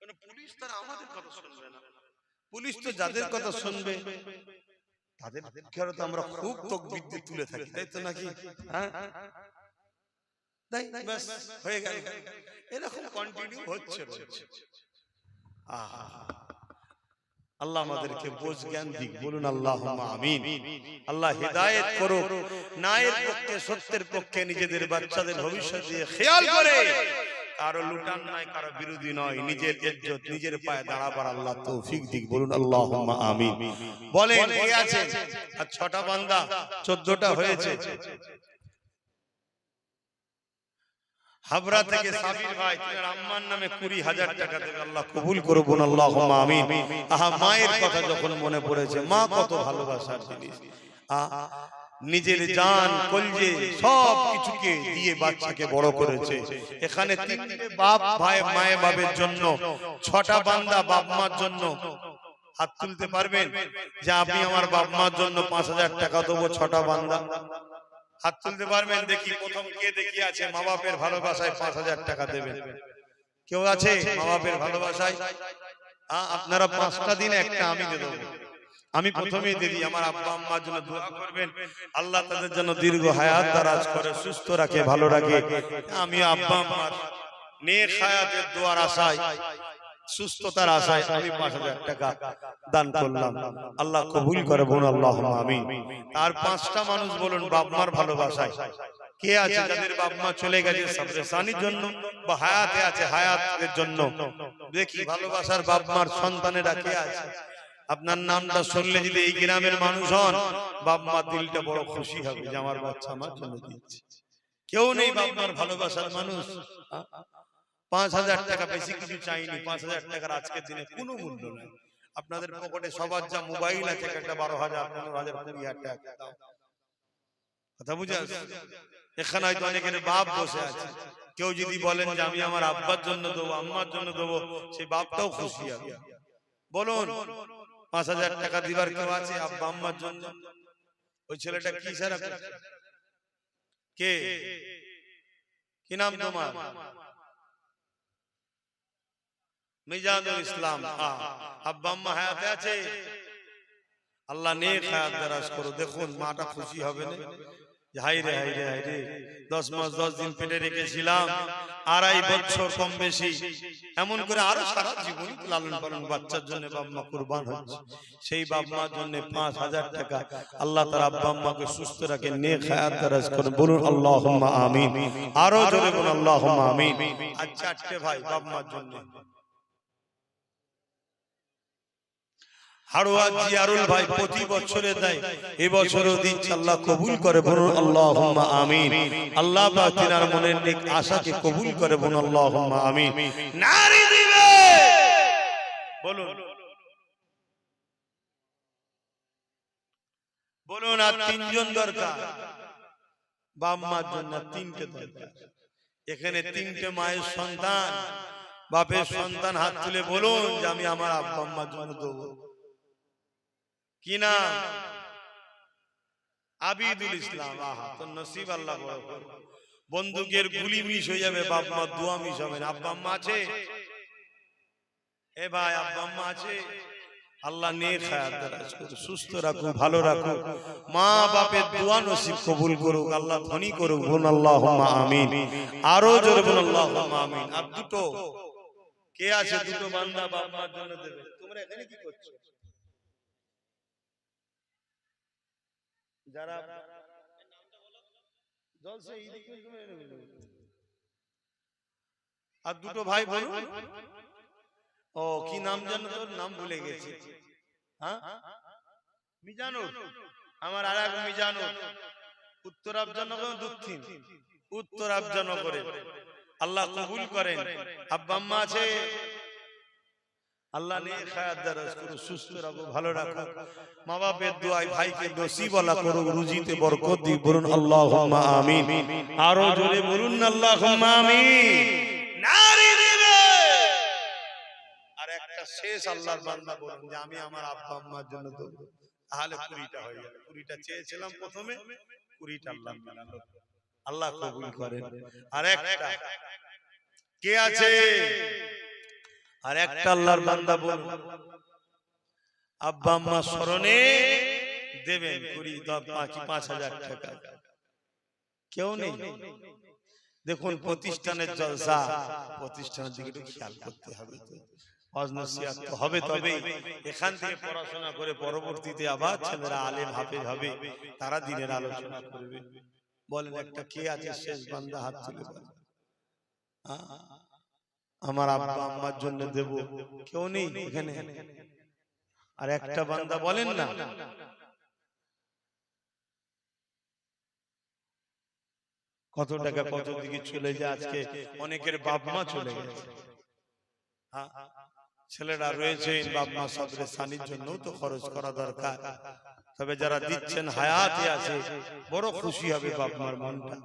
মানে পুলিশ তারা আমাদের কথা শুনবে না, পুলিশ তো যাদের কথা শুনবে তাদের পক্ষে তো আমরা খুব তাকবীর দিয়ে তুলে থাকি, তাই তো নাকি? হ্যাঁ তাই বাস হয়ে গেল, এরকম কন্টিনিউ হচ্ছে। আল্লাহ আমাদেরকে বোঝ জ্ঞান দিক, বলুন আল্লাহুম্মা আমিন। আল্লাহ হেদায়েত করুক, ন্যায়ের পক্ষে সত্যের পক্ষে নিজেদের বাচ্চাদের ভবিষ্যৎ দিয়ে খেয়াল করে, কারো লুটান নয়, কারো বিরোধী নয়, নিজের ইজ্জত নিজের পায়ে দাঁড়াবার আল্লাহ তৌফিক দিক, বলুন আল্লাহুম্মা আমিন। বলেন কে আছে? আর 6টা বান্দা, 14টা হয়েছে। হাবড়া থেকে সাবির ভাই, তোমার আম্মার নামে 20,000 টাকা দেবে, আল্লাহ কবুল করুন, বলুন আল্লাহুম্মা আমিন। আহা, মায়ের কথা যখন মনে পড়েছে, মা কত ভালোবাসার জিনিস, নিজের জান কলজে সব কিছুকে দিয়ে বাচ্চাকে বড় করেছে। এখানে 3টে বাপ ভাই মায়ে বাবের জন্য, 6টা বান্দা বাপ মার জন্য হাত তুলতে পারবেন যে আপনি আমার বাপ মার জন্য 5,000 টাকা দেবো? 6টা বান্দা হাত তুলতে পারবেন? দেখি প্রথম কে দেখি আছে মা বাপের ভালোবাসায় 5,000 টাকা দেবেন? কেউ আছে মা বাপের ভালোবাসায়? আপনারা 5টা দিন একটা আমি দিয়ে দেবো, আমি প্রথমেই দিদি। আমার আব্বা আম্মার জন্য দোয়া করবেন, আল্লাহ তাদের জন্য দীর্ঘ হায়াত দারাজ করে, সুস্থ রাখে, ভালো রাখে। আমি আব্বা আম্মার নেক হায়াতের দোয়ার আশায়, সুস্থতার আশায় আমি 5,000 টাকা দান করলাম, আল্লাহ কবুল করে, বলুন আল্লাহুম্মা আমিন। আর 5টা মানুষ বলুন বাপ মার ভালোবাসায়, কে আছে যাদের বাপ মা চলে গেছে সবরে সানির জন্য বা হায়াতে আছে হায়াতের জন্য? দেখি ভালোবাসার বাপ মার সন্তানেরা কে আছে? আপনার নামটা শুনলে যদি এই গ্রামের মানুষ হন, বাপ মার দিলটা বড় খুশি হবে যে আমার বাচ্চা আমার জন্য দিচ্ছে। কেউ নেই বাপ মার ভালোবাসার মানুষ। 5,000 টাকা বেশি কিছু চাইনি, 5,000 টাকার আজকের দিনে কোনো মূল্য নাই। আপনাদের পকেটে সবার যা মোবাইল আছে, একটা 12,000, 15,000, 20,000 টাকা দাও। কথা বুঝে আসছে? এখানে হয়তো অনেকের বাপ বসে আছে, কেউ যদি বলেন যে আমি আমার আব্বার জন্য দেবো, আম্মার জন্য দেবো, সেই বাপটাও খুশি হবে। বলুন 5,000 টাকা দিবার কেউ আছে আব্বা আম্মার জন্য? ওই ছেলেটা কি সারা কে, কি নাম তোমার? মিজানুল ইসলাম। আব্বা আম্মা হায়াতে আছে? আল্লাহ নেক হায়াত দারাজ করো। দেখুন মাটা খুশি হবে না? হাই রে হাই রে হাই রে, 10 মাস 10 দিন পেটে রেখেছিলাম, 2.5 বছর কম বেশি, এমন করে আরো সারা জীবন লালন পালন বাচ্চার জন্য বাপ মা কুরবান হচ্ছে। সেই বাপ মার জন্য 5,000 টাকা আল্লাহ তার আব্বা আম্মাকে সুস্থ রাখে, নেক হায়াত দারাজ করে। বলুন আল্লাহুম্মা আমিন। আরো জোরে বলুন আল্লাহুম্মা আমিন। আর 4টে ভাই বাপ মার জন্য। হাড়োয়া জিয়ারুল ভাই প্রতি বছরে দেয়, এবছরও দিচ্ছে, আল্লাহ কবুল করে। বলুন আল্লাহুম্মা আমিন। আল্লাহ পাক তিনার মনের নেক আশাকে কবুল করে। বলুন আল্লাহুম্মা আমিন। নারী দিবে বলুন, বলুন। আর 3 জন দরকার বাপ মার জন্য, 3টে দরকার। এখানে 3টে মায়ের সন্তান, বাপের সন্তান, হাত তুলে বলুন যে আমি আমার আব্বা আম্মার জন্য দেবো। কি নাম? আবিদুল ইসলাম। আহা, তো নসিব আল্লাহ বড় করে। বন্দুকের গুলি মিস হয়ে যাবে, বাপ মা দোয়া মিস হবে না। আব্বা আম্মা আছে? এ ভাই আব্বা আম্মা আছে? আল্লাহ নেক হায়াত দারাজ করুক, সুস্থ রাখুক, ভালো রাখুক, মা বাপের দোয়া নসিব কবুল করুক, আল্লাহ ধনী করুক। বলুন আল্লাহুম্মা আমিন। আরো জোরে বলুন আল্লাহুম্মা আমিন। আর দুটো কে আছে? দুটো বান্দা বাপ মার জন্য দেবে। তোমরা এখানে কি করছো? যারা আর দুটো ভাই বলুন। ও কি নাম জানো? তোর নাম ভুলে গেছি। হ্যাঁ, মিজানুর। আমার আর এক মিজানুর উত্তর আফজানগর, দক্ষিণ উত্তর আফজানগরে। আল্লাহ কবুল করেন। আব্বা আম্মা আছে? আল্লাহ নেক হায়াত দারাজ করুক, সুস্থ রাখো, ভালো রাখো। মা বাপের দোয়ায় ভাইকে নসিবওয়ালা করুক, রুজিতে বরকত দিক। বলুন আল্লাহুম্মা আমিন। আরো জোরে বলুন আল্লাহুম্মা আমিন। নারী দিবে। আর একটা শেষ আল্লাহর বান্দা বলুন যে আমি আমার আব্বা আম্মার জন্য দেব, তাহলে 20টা হয়ে যাবে। 20টা চেয়েছিলাম প্রথমে, 20টা আল্লাহ মিলালো। আল্লাহ কবুল করেন। আর একটা কে আছে? আর একটা আল্লাহর বান্দা বলুন আব্বা আম্মা স্মরণে দেবেন 5,000 টাকা। কেউ নেই? দেখুন প্রতিষ্ঠানের জলসা, প্রতিষ্ঠানের দিকে একটু খেয়াল করতে হবে। তো হবে, তবে এখান থেকে পড়াশোনা করে পরবর্তীতে আবার ছেলেরা আলেম হাফেজ হবে, তারা দিনের আলোচনা করবে। বলেন একটা কে আছে? শেষ বান্দা হাত তুলে বলেন আমার আব্বা আম্মার জন্য দেব। কেউ নেই এখানে? আর একটা বান্দা বলেন না। কত টাকা কত দিকে চলে যায়। আজকে অনেকের বাপ মা চলে গেছে। ছেলেরা রয়েছে, বাপ মা সবরে সানির জন্য তো খরচ করা দরকার। তবে যারা দিচ্ছেন হায়াতে আছে, বড় খুশি হবে বাপ মার মনটা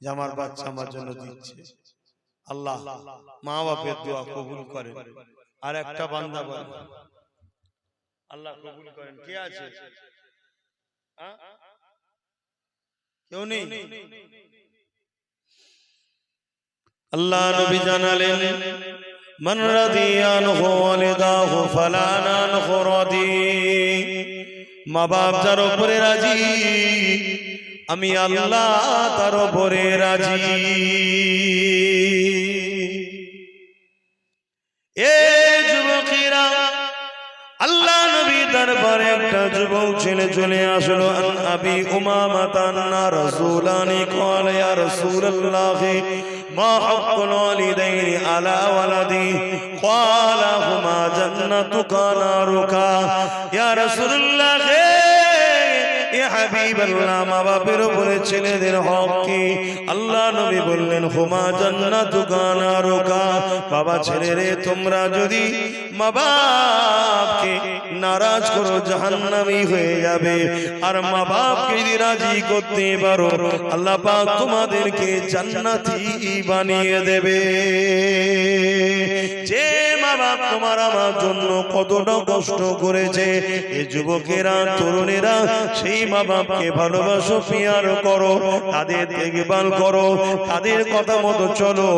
যে আমার বাচ্চা আমার জন্য দিচ্ছে। আল্লাহ মা বাপের দোয়া কবুল করেন। আর একটা বান্দা বলেন আল্লাহ কবুল করেন। কে আছে? কেউ নেই? আল্লাহ নবী জানালেন মান রাদিয়ানহু ওয়ালিদাহু ফালা নানহু রাদি। মা বাপ যার উপরে রাজি, আমি আল্লাহ তার উপরে রাজি। এ যুবকেরা, আল্লাহ নবী দরবারে একটা যুবক ছেলে চলে আসলো। আন আবি উমামা আন্না রাসূলানি ক্বালা ইয়া রাসূলুল্লাহ মা হাক্কুল ওয়ালিদাইনি আলা ওয়ালাদি ক্বালা হুমা জান্নাতুকা নারুকা। ইয়া রাসূলুল্লাহ, ইয়া হাবিবাল্লাহ, মা বাপের উপরে ছেলেদের হক কি? আল্লাহ নবী বললেন হুমা জান্নাতুকা নারুকা। বাবা ছেলেরে, তোমরা যদি মা বাপকে নারাজ করো জাহান্নামী হয়ে যাবে, আর মা বাপকে যদি রাজি করতে পারো আল্লাহ পাক তোমাদেরকে জান্নাতি বানিয়ে দেবে। যে মা বাপ তোমার আমার জন্য কতটা কষ্ট করেছে, এই যুবকেরা তরুণেরা সেই মা বাপকে ভালোবাসো, পিয়ার করো, তাদের দেখভাল করো, তাদের কথা মতো চলো।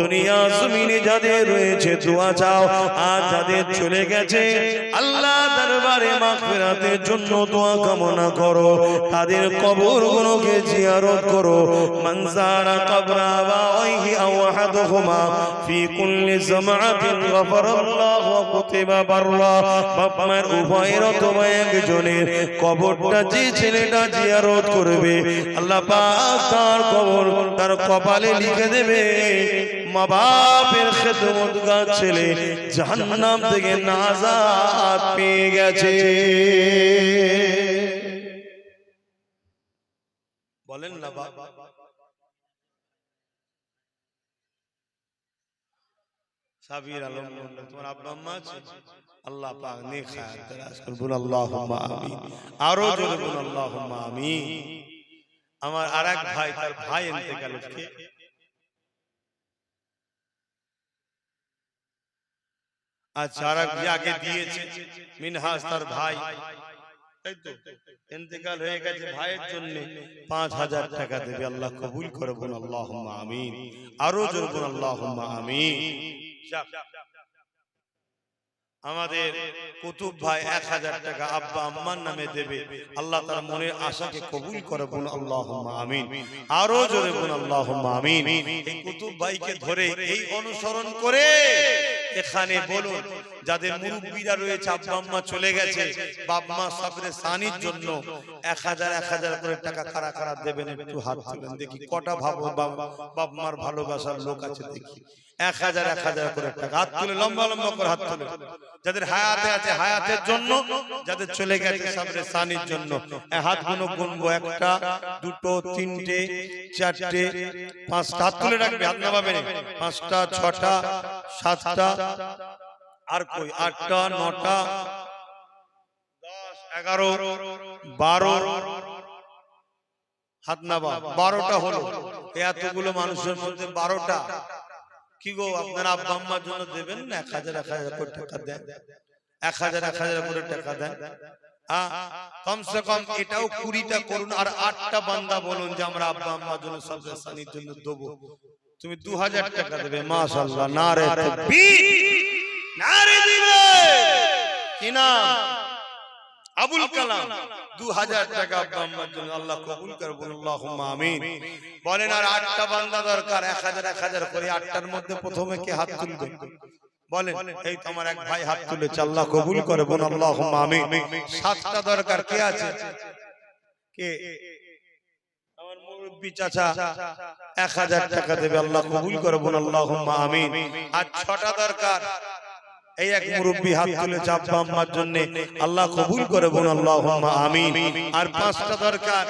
দুনিয়া জমিনে যাদের রয়েছে দোয়া চাও, আর যাদের চলে গেছে আল্লাহ দরবারে মাগফিরাতের জন্য দোয়া কামনা করো, তাদের কবরগুলোকে জিয়ারত করো। মান যারা কবরা আবাইহি আও আহাদুহুমা ফি কুল্লি জামাআতিন গফারাল্লাহু ওয়া কুতিবা বাররা। বাপ মায়ের উভয়ের অথবা একজনের কবরটা যে ছেলেটা জিয়ারত করবে আল্লাহ পাক তার কবর তার কপালে লিখে দেবে মা বাপের খেদমতগার ছেলে জাহান্নাম থেকে নাজাত পেয়ে গেছে। বলেন না বাবা। সাবির আলম, তোমার আব্বা আম্মা আছে? আল্লাহ পাক নেক হায়াত দারাজ করুন, বলুন আল্লাহুম্মা আমিন। আরো জোরে বলুন আল্লাহুম্মা আমিন। আমার আরেক ভাই, তার ভাই ইন্তেকাল হচ্ছে, আচ্ছা আরেক আগে দিয়েছে মিনহাজ, তার ভাই তাই তো ইন্তেকাল হয়ে গেছে, ভাইয়ের জন্য 5000 টাকা দেবে। আল্লাহ কবুল করে, বলুন আল্লাহুম্মা আমিন। আরো জোরে বলুন আল্লাহুম্মা আমিন। আমাদের কুতুব ভাই 1000 টাকা আব্বা আম্মার নামে দেবে। আল্লাহ তার মনের আশাকে কবুল করে, বলুন আল্লাহুম্মা আমিন। আরো জোরে বলুন আল্লাহুম্মা আমিন। এই কুতুব ভাইকে ধরে এই অনুসরণ করে এখানে বলুন যাদের মুরব্বিরা রয়েছে, আব্বা আম্মা চলে গেছে, বাপ মা সাবরে সানির জন্য 1000 করে টাকা কারা কারা দেবেন একটু হাত তুলেন দেখি। কটা ভাবো বাপ মার ভালোবাসার লোক আছে দেখি। 1000 করে টাকা হাত তুলে, লম্বা লম্বা করে হাত তুলে। যাদের হায়াতে আছে হায়াতের জন্য, যাদের চলে গেছে সাবরে সানির জন্য। হাতগুলো গুনবো, 1টা 2টো 3টে 4টে 5টা হাত তুলে রাখবে, হাত নামাবেন। 5টা 6টা 7টা আর কই 8টা 9টা 10 11 12 হাত নামা 12টা হলো। এতগুলো মানুষের মধ্যে 12টা কি গো, আপনারা আব্বা আম্মার জন্য দেবেন না? 1000 করে টাকা দেন, 1000 করে টাকা দেন। কমসে কম এটাও 20টা করুন, আর 8টা বান্দা বলুন যে আমরা আব্বা আম্মার জন্য সাবরে সানির জন্য দেবো। তুমি 2000 টাকা দেবে, মাশাআল্লাহ, নারে তাকবীর, নারে দিবে কি নাম? আবুল কালাম। 2000 টাকা আব্বা আম্মার জন্য, আল্লাহ কবুল করে, বলুন আল্লাহুম্মা আমিন। বলেন আর 8টা বান্দা দরকার, 1000 করে। 8টার মধ্যে প্রথমে কে হাত তুলবে বলেন? এই তো আমার এক ভাই হাত তুলেছে, আল্লাহ কবুল করে, বলুন আল্লাহুম্মা আমিন। 7টা দরকার, কে আছে? কে? আমার মুরব্বি চাচা 1000 টাকা দেবে, আল্লাহ কবুল করে, বলুন আল্লাহুম্মা আমিন। আর 6টা দরকার, এই এক মুরব্বি হাত তুলেছে আব্বা আম্মার জন্য, আল্লাহ কবুল করে, বলুন আল্লাহুম্মা আমিন। আর 5টা দরকার,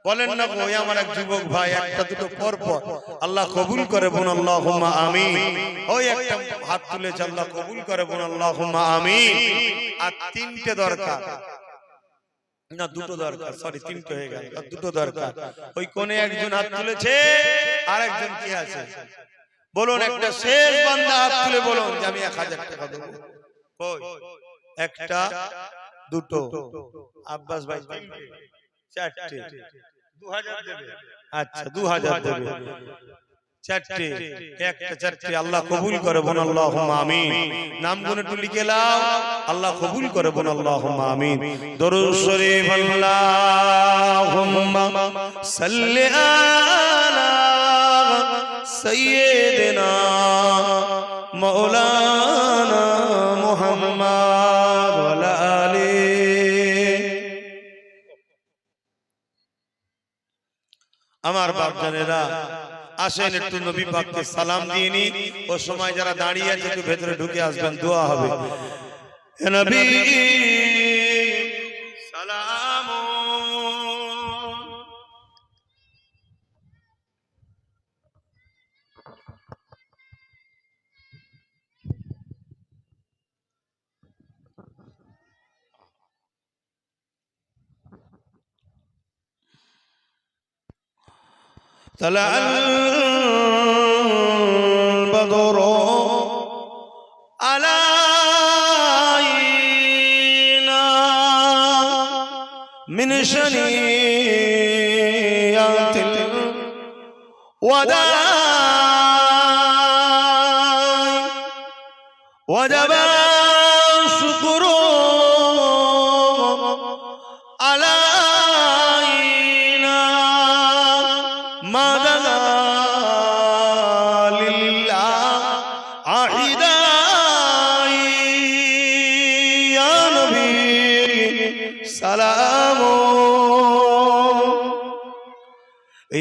বলেন না গো, ওই আমার এক যুবক ভাই 1টা 2টো পর পর, আল্লাহ কবুল করে, বলুন আল্লাহুম্মা আমিন। ওই একটা হাত তুলেছে, আল্লাহ কবুল করে, বলুন আল্লাহুম্মা আমিন। আর 3টে দরকার, না 2টো দরকার, সরি 3টে হয়ে গেল, আর 2টো দরকার। ওই কোণে একজন হাত তুলেছে, আর একজন কি আছে বলুন? একটা শেষ বান্দা হাত তুলে বলুন যে আমি 1000 টাকা দেবো। কই? 1টা 2টো, আব্বাস ভাই 3টে 4টে 2000 দেবে। আচ্ছা 2000 দেবে, 4টে 1টা 4টে, আল্লাহ কবুল করে, বলুন আল্লাহুম্মা আমিন। নামগুলো একটু লিখে নাও, আল্লাহ কবুল করে, বলুন আল্লাহুম্মা আমিন। দরুদ শরীফ, আল্লাহুম্মা সাল্লি আলা সাইয়্যিদিনা মাওলানা মুহাম্মদ ওয়া আলা আমার বাপজানেরা আসেন একটু নবী পাককে সালাম দিয়ে নি। ও সময় যারা দাঁড়িয়ে আছে একটু ভেতরে ঢুকে আসবেন, দোয়া হবে। হে নবী সালাম طلع البدر علينا من شنيات الوداع وجب الشكر علينا ما دنا لله عهداي يا نبي سلام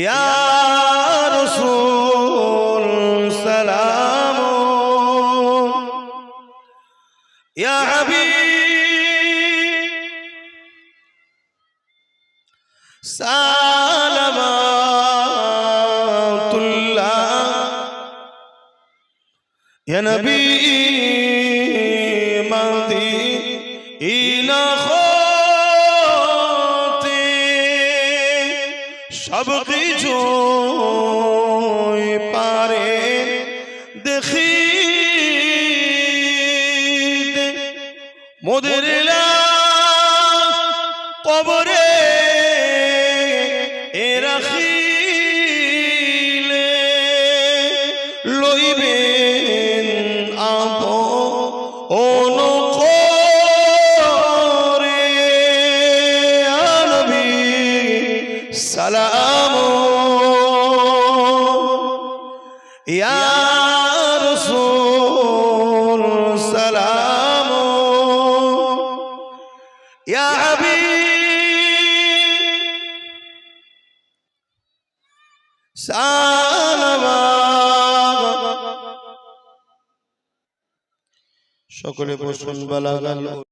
يا رسول سلام يا حبيب سلامات الله يا نبي مهدي إلى خوتي সব কিছুই পারে দেখিতে মোদের লাশ কবরে রাখিলে লইবেন আপন করে ইয়া নবী সালাম ইয়া রাসূল সালাম ইয়া হাবিব সালামা। সকলে বসুন বালাগাল।